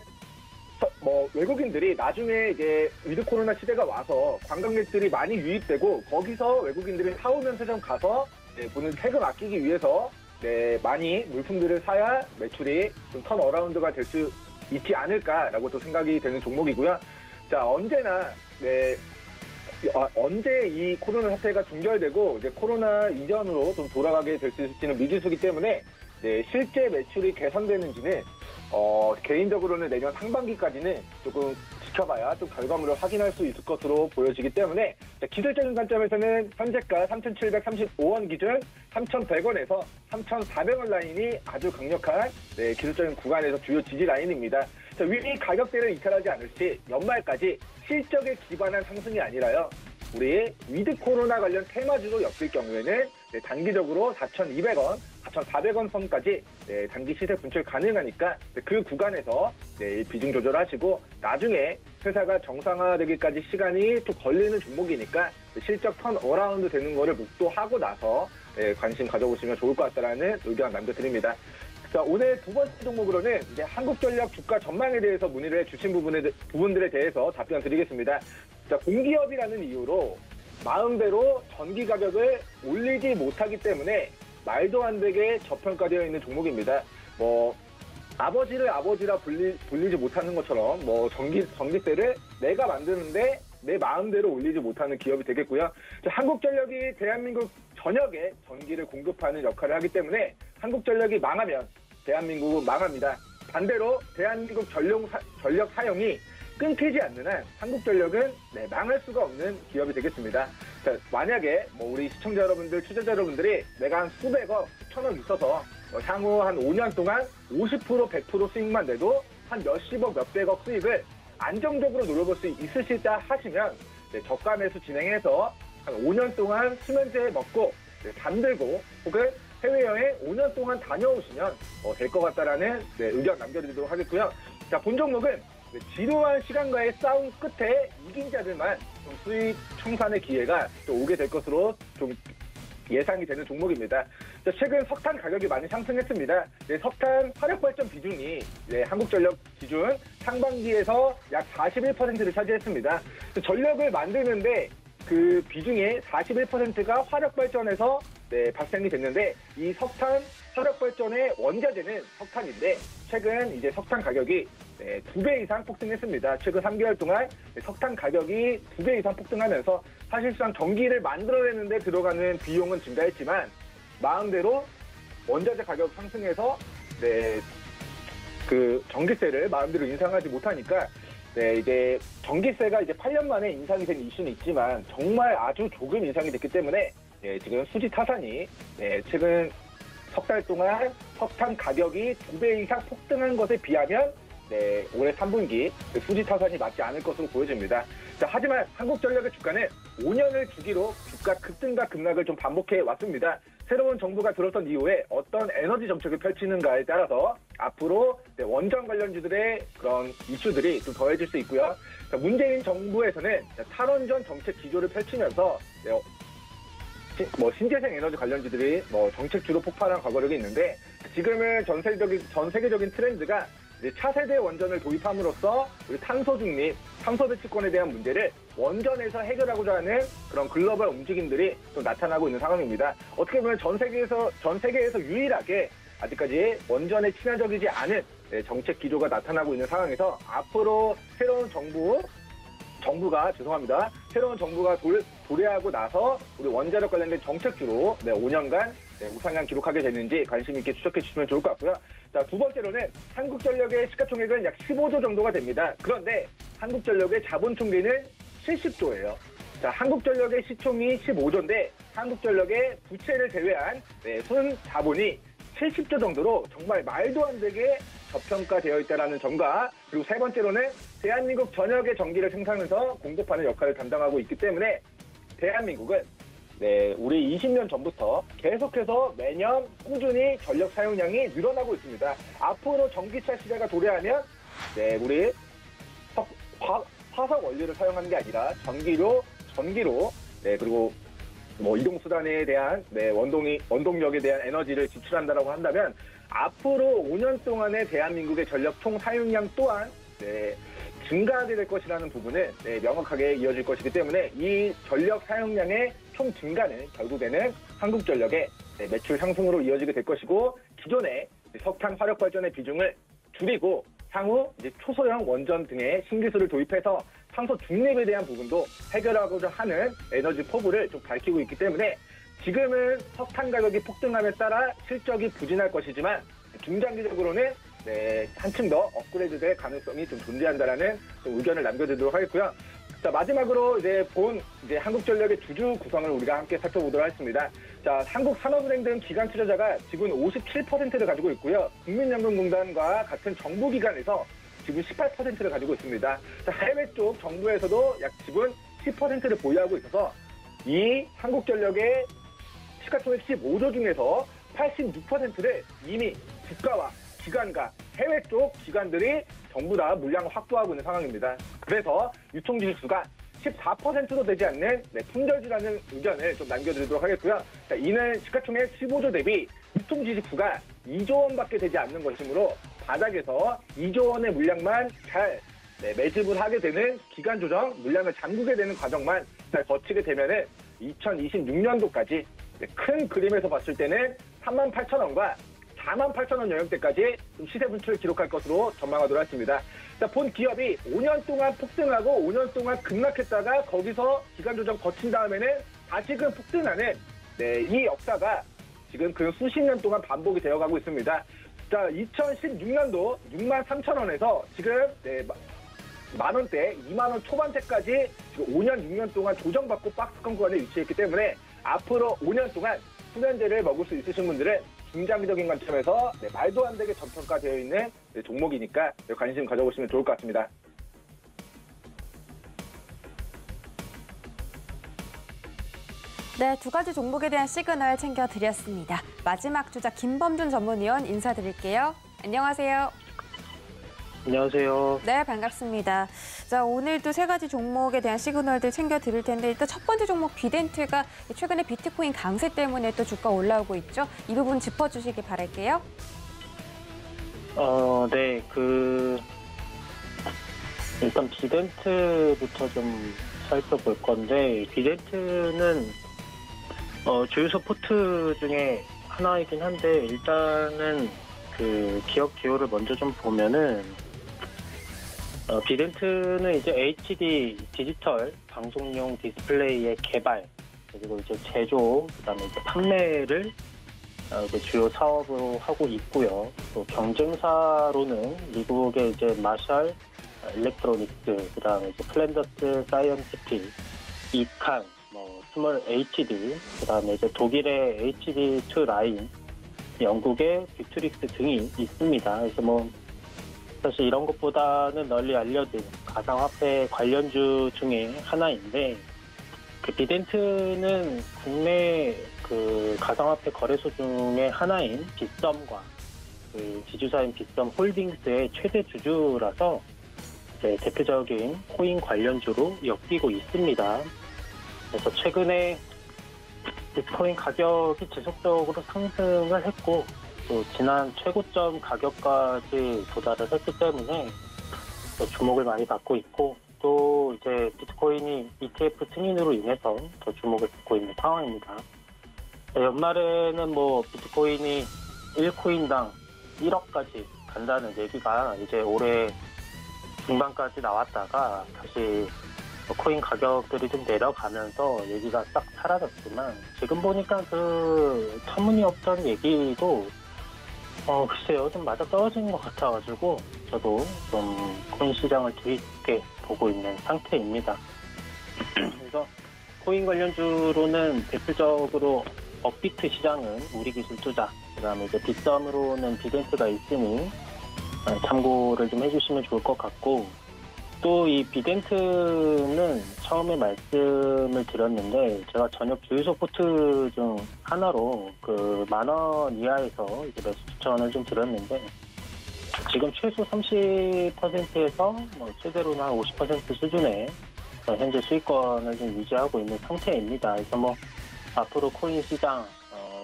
외국인들이 나중에 이제 위드 코로나 시대가 와서 관광객들이 많이 유입되고 거기서 외국인들이 사후 면세점 가서 보는 세금 아끼기 위해서 많이 물품들을 사야 매출이 좀 턴어라운드가 될 수 있지 않을까라고 또 생각이 되는 종목이고요. 자, 언제나 언제 이 코로나 사태가 종결되고 이제 코로나 이전으로 좀 돌아가게 될 수 있을지는 미지수기 때문에 실제 매출이 개선되는지는 개인적으로는 내년 상반기까지는 조금 지켜봐야 또 결과물을 확인할 수 있을 것으로 보여지기 때문에 기술적인 관점에서는 현재가 3,735원 기준 3,100원에서 3,400원 라인이 아주 강력한 기술적인 구간에서 주요 지지 라인입니다. 자, 위 가격대를 이탈하지 않을 시 연말까지 실적에 기반한 상승이 아니라요. 우리 위드 코로나 관련 테마주로 엮일 경우에는 단기적으로 4,200원, 4,400원 선까지 단기 시세 분출 가능하니까 그 구간에서 비중 조절하시고 나중에 회사가 정상화되기까지 시간이 좀 걸리는 종목이니까 실적 턴 어라운드 되는 거를 목도하고 나서 관심 가져보시면 좋을 것 같다라는 의견 남겨드립니다. 자, 오늘 두 번째 종목으로는 이제 한국전력 주가 전망에 대해서 문의를 해주신 부분들에 대해서 답변 드리겠습니다. 자, 공기업이라는 이유로 마음대로 전기 가격을 올리지 못하기 때문에 말도 안 되게 저평가되어 있는 종목입니다. 아버지를 아버지라 불리지 못하는 것처럼 전기세를 내가 만드는데 내 마음대로 올리지 못하는 기업이 되겠고요. 자, 한국전력이 대한민국 전역에 전기를 공급하는 역할을 하기 때문에 한국전력이 망하면 대한민국은 망합니다. 반대로 대한민국 전력 사용이 끊기지 않는 한 한국전력은 망할 수가 없는 기업이 되겠습니다. 자, 만약에 우리 시청자 여러분들, 투자자 여러분들이 내가 한 수백억, 수천억 있어서 향후 한 5년 동안 50%, 100% 수익만 내도 한 몇십억, 몇백억 수익을 안정적으로 노려볼 수 있으시다 하시면 저가 매수 진행해서 한 5년 동안 수면제 먹고 잠들고 혹은 해외여행 5년 동안 다녀오시면 될 것 같다라는 의견 남겨드리도록 하겠고요. 자, 본 종목은 지루한 시간과의 싸움 끝에 이긴 자들만 좀 수익 청산의 기회가 또 오게 될 것으로 좀 예상이 되는 종목입니다. 자, 최근 석탄 가격이 많이 상승했습니다. 석탄 화력발전 비중이 한국전력 기준 상반기에서 약 41%를 차지했습니다. 전력을 만드는데 그 비중의 41%가 화력발전에서 발생이 됐는데 이 석탄 화력발전의 원자재는 석탄인데 최근 이제 석탄 가격이 2배 이상 폭등했습니다. 최근 3개월 동안 석탄 가격이 2배 이상 폭등하면서 사실상 전기를 만들어내는 데 들어가는 비용은 증가했지만 마음대로 원자재 가격 상승해서 그 전기세를 마음대로 인상하지 못하니까 이제 전기세가 이제 8년 만에 인상이 된 이슈는 있지만 정말 아주 조금 인상이 됐기 때문에 지금 수지 타산이 최근 석 달 동안 석탄 가격이 2배 이상 폭등한 것에 비하면 올해 3분기 수지 타산이 맞지 않을 것으로 보여집니다. 자, 하지만 한국전력의 주가는 5년을 주기로 주가 급등과 급락을 좀 반복해 왔습니다. 새로운 정부가 들어선 이후에 어떤 에너지 정책을 펼치는가에 따라서 앞으로 원전 관련주들의 그런 이슈들이 좀 더해질 수 있고요. 자, 문재인 정부에서는 탈원전 정책 기조를 펼치면서 신재생 에너지 관련주들이 정책주로 폭발한 과거력이 있는데 지금은 전 세계적인 트렌드가 이제 차세대 원전을 도입함으로써 우리 탄소 중립, 탄소 배출권에 대한 문제를 원전에서 해결하고자 하는 그런 글로벌 움직임들이 좀 나타나고 있는 상황입니다. 어떻게 보면 전 세계에서 유일하게 아직까지 원전에 친화적이지 않은 정책 기조가 나타나고 있는 상황에서 앞으로 새로운 정부가 도래하고 나서 우리 원자력 관련된 정책주로 5년간 우상향 기록하게 되는지 관심 있게 추적해 주시면 좋을 것 같고요. 자, 두 번째로는 한국전력의 시가총액은 약 15조 정도가 됩니다. 그런데 한국전력의 자본 총계는 70조예요. 자, 한국전력의 시총이 15조인데 한국전력의 부채를 제외한 순 자본이 70조 정도로 정말 말도 안 되게 저평가되어 있다는 점과 그리고 세 번째로는 대한민국 전역의 전기를 생산해서 공급하는 역할을 담당하고 있기 때문에 대한민국은 우리 20년 전부터 계속해서 매년 꾸준히 전력 사용량이 늘어나고 있습니다. 앞으로 전기차 시대가 도래하면 우리 화석 원료를 사용하는 게 아니라 전기로 그리고 이동수단에 대한 원동력에 대한 에너지를 지출한다라고 한다면 앞으로 5년 동안의 대한민국의 전력 총 사용량 또한 증가하게 될 것이라는 부분은 명확하게 이어질 것이기 때문에 이 전력 사용량의 총 증가는 결국에는 한국전력의 매출 상승으로 이어지게 될 것이고 기존의 석탄 화력 발전의 비중을 줄이고 향후 이제 초소형 원전 등의 신기술을 도입해서 탄소 중립에 대한 부분도 해결하고자 하는 에너지 포부를 좀 밝히고 있기 때문에 지금은 석탄 가격이 폭등함에 따라 실적이 부진할 것이지만 중장기적으로는 한층 더 업그레이드될 가능성이 좀 존재한다라는 좀 의견을 남겨드리도록 하겠고요. 자, 마지막으로 이제 한국전력의 주주 구성을 우리가 함께 살펴보도록 하겠습니다. 자, 한국산업은행 등 기관 투자자가 지분 57%를 가지고 있고요. 국민연금공단과 같은 정부기관에서 지분 18%를 가지고 있습니다. 자, 해외 쪽 정부에서도 약 지분 10%를 보유하고 있어서 이 한국전력의 시가총액 15조 중에서 86%를 이미 국가와 기관과 해외 쪽 기관들이 전부 다 물량을 확보하고 있는 상황입니다. 그래서 유통지수가 14%도 되지 않는 품절주라는 의견을 좀 남겨드리도록 하겠고요. 자, 이는 시가총액 15조 대비 유통지수가 2조 원밖에 되지 않는 것이므로 바닥에서 2조 원의 물량만 잘 매집을 하게 되는 기간 조정, 물량을 잠그게 되는 과정만 잘 거치게 되면은 2026년도까지 큰 그림에서 봤을 때는 38,000원과 48,000원 영역대까지 좀 시세 분출을 기록할 것으로 전망하도록 하겠습니다. 자, 본 기업이 5년 동안 폭등하고 5년 동안 급락했다가 거기서 기간 조정 거친 다음에는 다시금 폭등하는 이 역사가 지금 그 수십 년 동안 반복이 되어가고 있습니다. 자, 2016년도 63,000원에서 지금 만원대, 2만원 초반대까지 지금 5년, 6년 동안 조정받고 박스권 구간에 위치했기 때문에 앞으로 5년 동안 수면제를 먹을 수 있으신 분들은 중장기적인 관점에서 말도 안 되게 저평가되어 있는 종목이니까 관심 가져보시면 좋을 것 같습니다. 네, 두 가지 종목에 대한 시그널 챙겨드렸습니다. 마지막 주자 김범준 전문위원 인사드릴게요. 안녕하세요. 안녕하세요. 네, 반갑습니다. 자, 오늘도 세 가지 종목에 대한 시그널들 챙겨드릴 텐데 일단 첫 번째 종목 비덴트가 최근에 비트코인 강세 때문에 또 주가 올라오고 있죠. 이 부분 짚어주시기 바랄게요. 네, 일단 비덴트부터 좀 살펴볼 건데 비덴트는 주요 서포트 중에 하나이긴 한데 일단은 그 기업 기호를 먼저 좀 보면은 비덴트는 이제 HD 디지털 방송용 디스플레이의 개발 그리고 이제 제조 그다음에 이제 판매를 이제 주요 사업으로 하고 있고요. 또 경쟁사로는 미국의 이제 마샬 일렉트로닉스, 그다음에 이제 플랜더스 사이언티픽, 이칸, 스몰 HD, 그다음에 이제 독일의 HD2 라인, 영국의 뷰트릭스 등이 있습니다. 그래서 사실 이런 것보다는 널리 알려진 가상화폐 관련주 중에 하나인데, 그 비덴트는 국내 그 가상화폐 거래소 중에 하나인 빗썸과 그 지주사인 빗썸 홀딩스의 최대 주주라서 이제 대표적인 코인 관련주로 엮이고 있습니다. 그래서 최근에 비트코인 가격이 지속적으로 상승을 했고, 또 지난 최고점 가격까지 도달을 했기 때문에 또 주목을 많이 받고 있고, 또 이제 비트코인이 ETF 승인으로 인해서 더 주목을 받고 있는 상황입니다. 연말에는 비트코인이 1코인당 1억까지 간다는 얘기가 이제 올해 중반까지 나왔다가 다시 코인 가격들이 좀 내려가면서 얘기가 싹 사라졌지만, 지금 보니까 그 터무니없던 얘기도 글쎄요, 좀 맞아 떨어지는 것 같아가지고 저도 좀 코인 시장을 뒤늦게 보고 있는 상태입니다. 그래서 코인 관련주로는 대표적으로 업비트 시장은 우리기술투자, 그다음에 이제 빗썸으로는 비덴트가 있으니 참고를 좀 해주시면 좋을 것 같고, 또 이 비덴트는 처음에 말씀을 드렸는데, 제가 저녁 주유소 포트 중 하나로 그 10,000원 이하에서 이제 매수 추천을 좀 드렸는데, 지금 최소 30%에서 최대로는 한 50% 수준의 현재 수익권을 좀 유지하고 있는 상태입니다. 그래서 앞으로 코인 시장,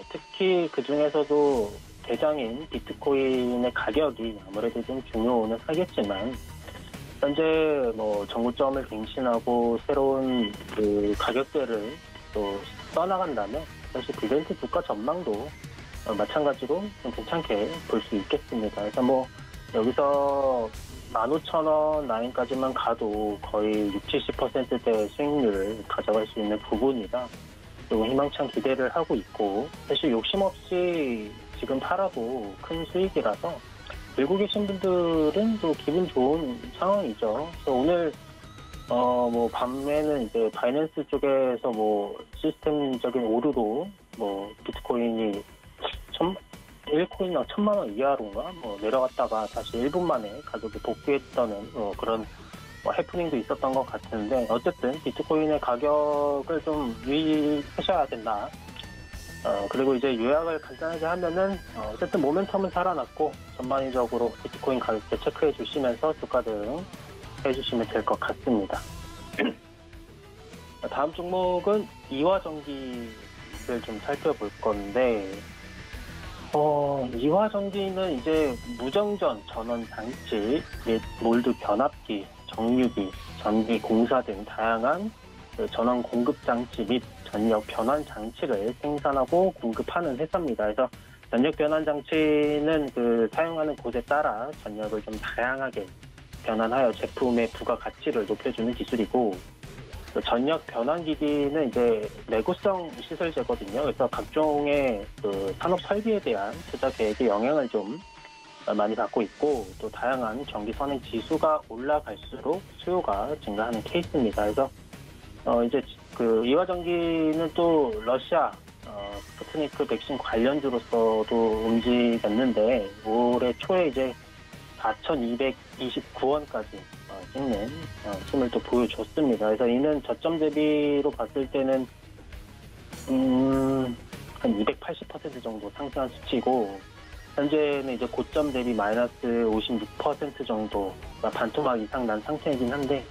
특히 그 중에서도 대장인 비트코인의 가격이 아무래도 좀 중요는 하겠지만, 현재 정고점을 갱신하고 새로운 그 가격대를 또 써나간다면 사실 비덴트 주가 전망도 마찬가지로 좀 괜찮게 볼 수 있겠습니다. 그래서 여기서 15,000원 라인까지만 가도 거의 60-70%대 수익률을 가져갈 수 있는 부분이라 좀 희망찬 기대를 하고 있고, 사실 욕심 없이 지금 팔아도 큰 수익이라서 들고 계신 분들은 또 기분 좋은 상황이죠. 그래서 오늘 밤에는 이제 바이낸스 쪽에서 시스템적인 오류로 비트코인이 1코인당 1,000만 원 이하로인가 내려갔다가 다시 1분 만에 가격이 복귀했다는 그런 해프닝도 있었던 것 같은데, 어쨌든 비트코인의 가격을 좀 유의하셔야 된다. 그리고 이제 요약을 간단하게 하면은 어쨌든 모멘텀은 살아났고, 전반적으로 비트코인 가격대 체크해 주시면서 주가 등 해주시면 될 것 같습니다. 다음 종목은 이화전기를 좀 살펴볼 건데, 이화전기는 이제 무정전 전원 장치 및 몰드 변압기, 정유기, 전기 공사 등 다양한 전원 공급 장치 및 전력 변환 장치를 생산하고 공급하는 회사입니다. 그래서 전력 변환 장치는 그 사용하는 곳에 따라 전력을 좀 다양하게 변환하여 제품의 부가 가치를 높여주는 기술이고, 전력 변환 기기는 이제 내구성 시설재거든요. 그래서 각종의 그 산업 설비에 대한 투자 계획에 영향을 좀 많이 받고 있고, 또 다양한 전기 선행 지수가 올라갈수록 수요가 증가하는 케이스입니다. 그래서 이제 그 이화전기는 또 러시아 스푸트니크 백신 관련주로서도 움직였는데, 올해 초에 이제 4,229원까지 찍는 힘을 또 보여줬습니다. 그래서 이는 저점 대비로 봤을 때는 한 280% 정도 상승한 수치고, 현재는 이제 고점 대비 마이너스 56% 정도가 반토막 이상 난 상태이긴 한데,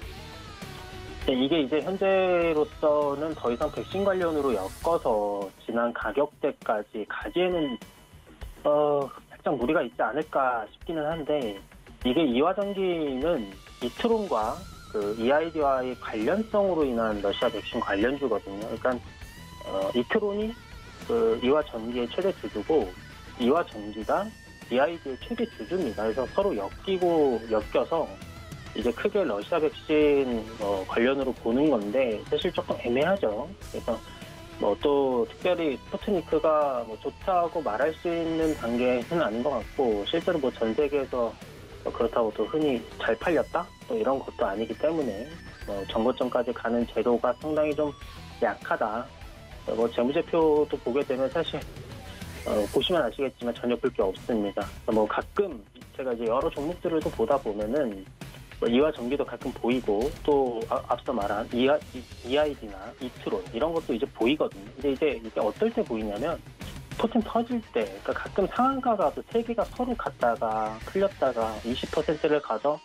이게 이제 현재로서는 더 이상 백신 관련으로 엮어서 지난 가격대까지 가기에는 살짝 무리가 있지 않을까 싶기는 한데, 이게 이화전기는 이트론과 그 EID와의 관련성으로 인한 러시아 백신 관련주거든요. 그러니까 이트론이 그 이화전기의 최대 주주고, 이화전기가 EID의 최대 주주입니다. 그래서 서로 엮여서 이제 크게 러시아 백신 관련으로 보는 건데, 사실 조금 애매하죠. 그래서 뭐 또 특별히 스푸트니크가 뭐 좋다고 말할 수 있는 단계는 아닌 것 같고, 실제로 뭐 전 세계에서 그렇다고 또 흔히 잘 팔렸다? 또 이런 것도 아니기 때문에 정거점까지 가는 재료가 상당히 좀 약하다. 뭐 재무제표도 보게 되면 사실 보시면 아시겠지만 전혀 볼 게 없습니다. 뭐 가끔 제가 이제 여러 종목들을 또 보다 보면은 뭐 이화 전기도 가끔 보이고, 또 앞서 말한 EID나 이트론 이런 것도 이제 보이거든요. 근데 이제 이게 어떨 때 보이냐면 포텐 터질 때, 그러니까 가끔 상한가가 세 개가 서로 갔다가 틀렸다가 20%를 가서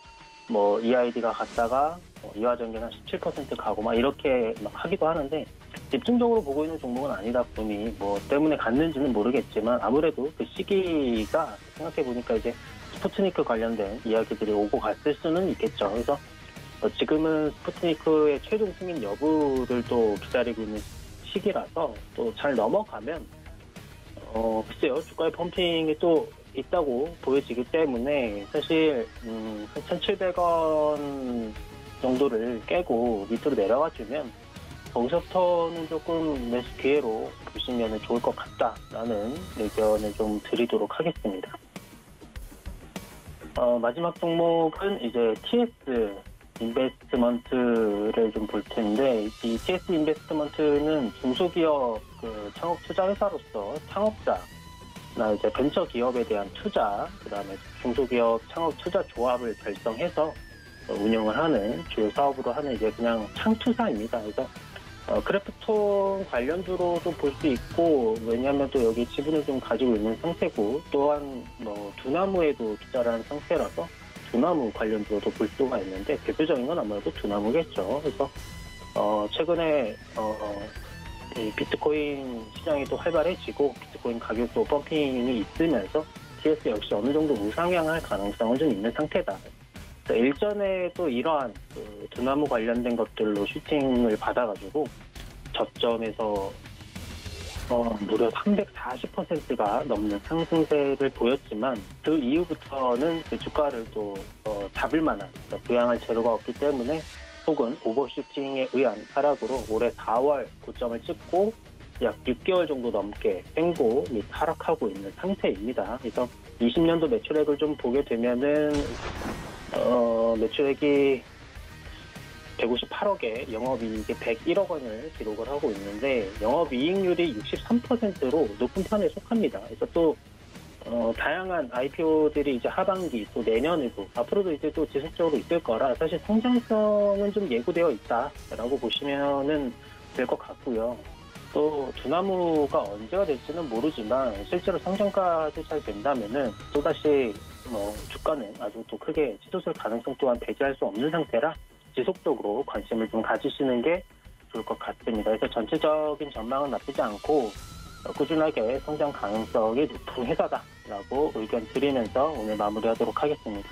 뭐 EID가 갔다가 이화 전기는 17% 가고 막 이렇게 막 하기도 하는데, 집중적으로 보고 있는 종목은 아니다 보니 뭐 때문에 갔는지는 모르겠지만 아무래도 그 시기가 생각해 보니까 이제 스푸트니크 관련된 이야기들이 오고 갔을 수는 있겠죠. 그래서 지금은 스푸트니크의 최종 승인 여부를 또 기다리고 있는 시기라서 또 잘 넘어가면 글쎄요, 주가의 펌핑이 또 있다고 보여지기 때문에 사실 1,700원 정도를 깨고 밑으로 내려와 주면 거기서부터는 조금 매수 기회로 보시면 좋을 것 같다라는 의견을 좀 드리도록 하겠습니다. 마지막 종목은 이제 TS 인베스트먼트를 좀 볼 텐데, 이 TS 인베스트먼트는 중소기업 그 창업 투자 회사로서 창업자나 이제 벤처 기업에 대한 투자, 그다음에 중소기업 창업 투자 조합을 결성해서 운영을 하는 주요 사업으로 하는 이제 그냥 창투사입니다. 그래서 크래프톤 관련주로도 볼 수 있고, 왜냐하면 또 여기 지분을 좀 가지고 있는 상태고, 또한 뭐 두나무에도 투자를 한 상태라서 두나무 관련주로도 볼 수가 있는데, 대표적인 건 아무래도 두나무겠죠. 그래서 최근에 이 비트코인 시장이 또 활발해지고 비트코인 가격도 펌핑이 있으면서 TS 역시 어느 정도 우상향할 가능성은 좀 있는 상태다. 일전에 또 이러한 그 두나무 관련된 것들로 슈팅을 받아가지고 저점에서 무려 340%가 넘는 상승세를 보였지만, 그 이후부터는 그 주가를 또 잡을 만한 부양할 재료가 없기 때문에, 혹은 오버슈팅에 의한 하락으로 올해 4월 고점을 찍고 약 6개월 정도 넘게 횡보 및 하락하고 있는 상태입니다. 그래서 20년도 매출액을 좀 보게 되면은 매출액이 158억에 영업이익이 101억 원을 기록을 하고 있는데, 영업이익률이 63%로 높은 편에 속합니다. 그래서 또 다양한 IPO들이 이제 하반기 또 내년에도 앞으로도 이제 또 지속적으로 있을 거라 사실 성장성은 좀 예고되어 있다라고 보시면은 될 것 같고요. 또 두나무가 언제가 될지는 모르지만 실제로 성장까지 잘 된다면은 또다시 주가는 아주 또 크게 치솟을 가능성 또한 배제할 수 없는 상태라 지속적으로 관심을 좀 가지시는 게 좋을 것 같습니다. 그래서 전체적인 전망은 나쁘지 않고 꾸준하게 성장 가능성이 높은 회사다라고 의견 드리면서 오늘 마무리하도록 하겠습니다.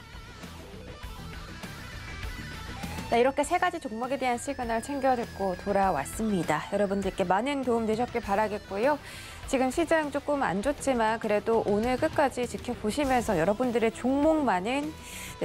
네, 이렇게 세 가지 종목에 대한 시그널 챙겨 듣고 돌아왔습니다. 여러분들께 많은 도움 되셨길 바라겠고요. 지금 시장 조금 안 좋지만 그래도 오늘 끝까지 지켜보시면서 여러분들의 종목만은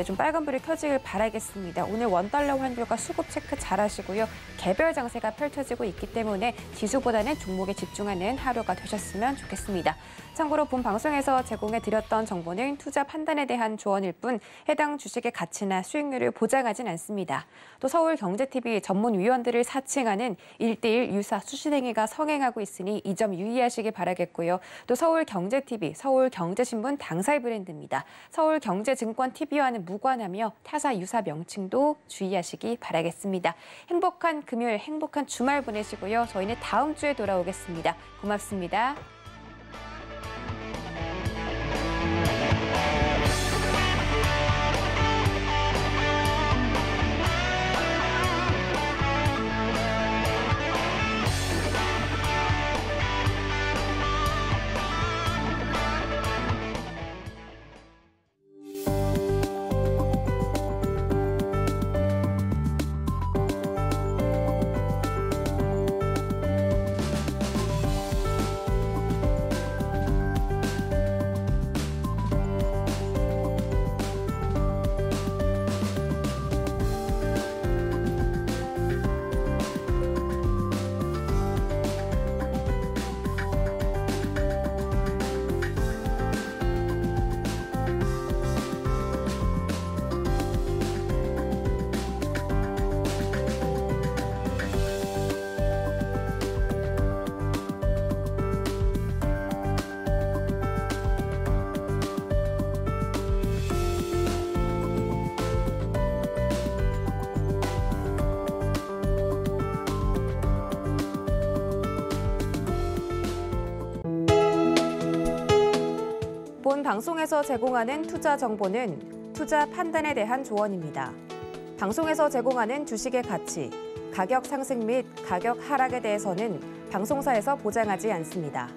좀 빨간불이 켜지길 바라겠습니다. 오늘 원달러 환율과 수급 체크 잘 하시고요. 개별 장세가 펼쳐지고 있기 때문에 지수보다는 종목에 집중하는 하루가 되셨으면 좋겠습니다. 참고로 본 방송에서 제공해드렸던 정보는 투자 판단에 대한 조언일 뿐 해당 주식의 가치나 수익률을 보장하진 않습니다. 또 서울경제TV 전문위원들을 사칭하는 1:1 유사 수신행위가 성행하고 있으니 이 점 유의하시기 바라겠고요. 또 서울경제TV, 서울경제신문 당사의 브랜드입니다. 서울경제증권TV와는 무관하며 타사 유사 명칭도 주의하시기 바라겠습니다. 행복한 금요일, 행복한 주말 보내시고요. 저희는 다음 주에 돌아오겠습니다. 고맙습니다. 방송에서 제공하는 투자 정보는 투자 판단에 대한 조언입니다. 방송에서 제공하는 주식의 가치, 가격 상승 및 가격 하락에 대해서는 방송사에서 보장하지 않습니다.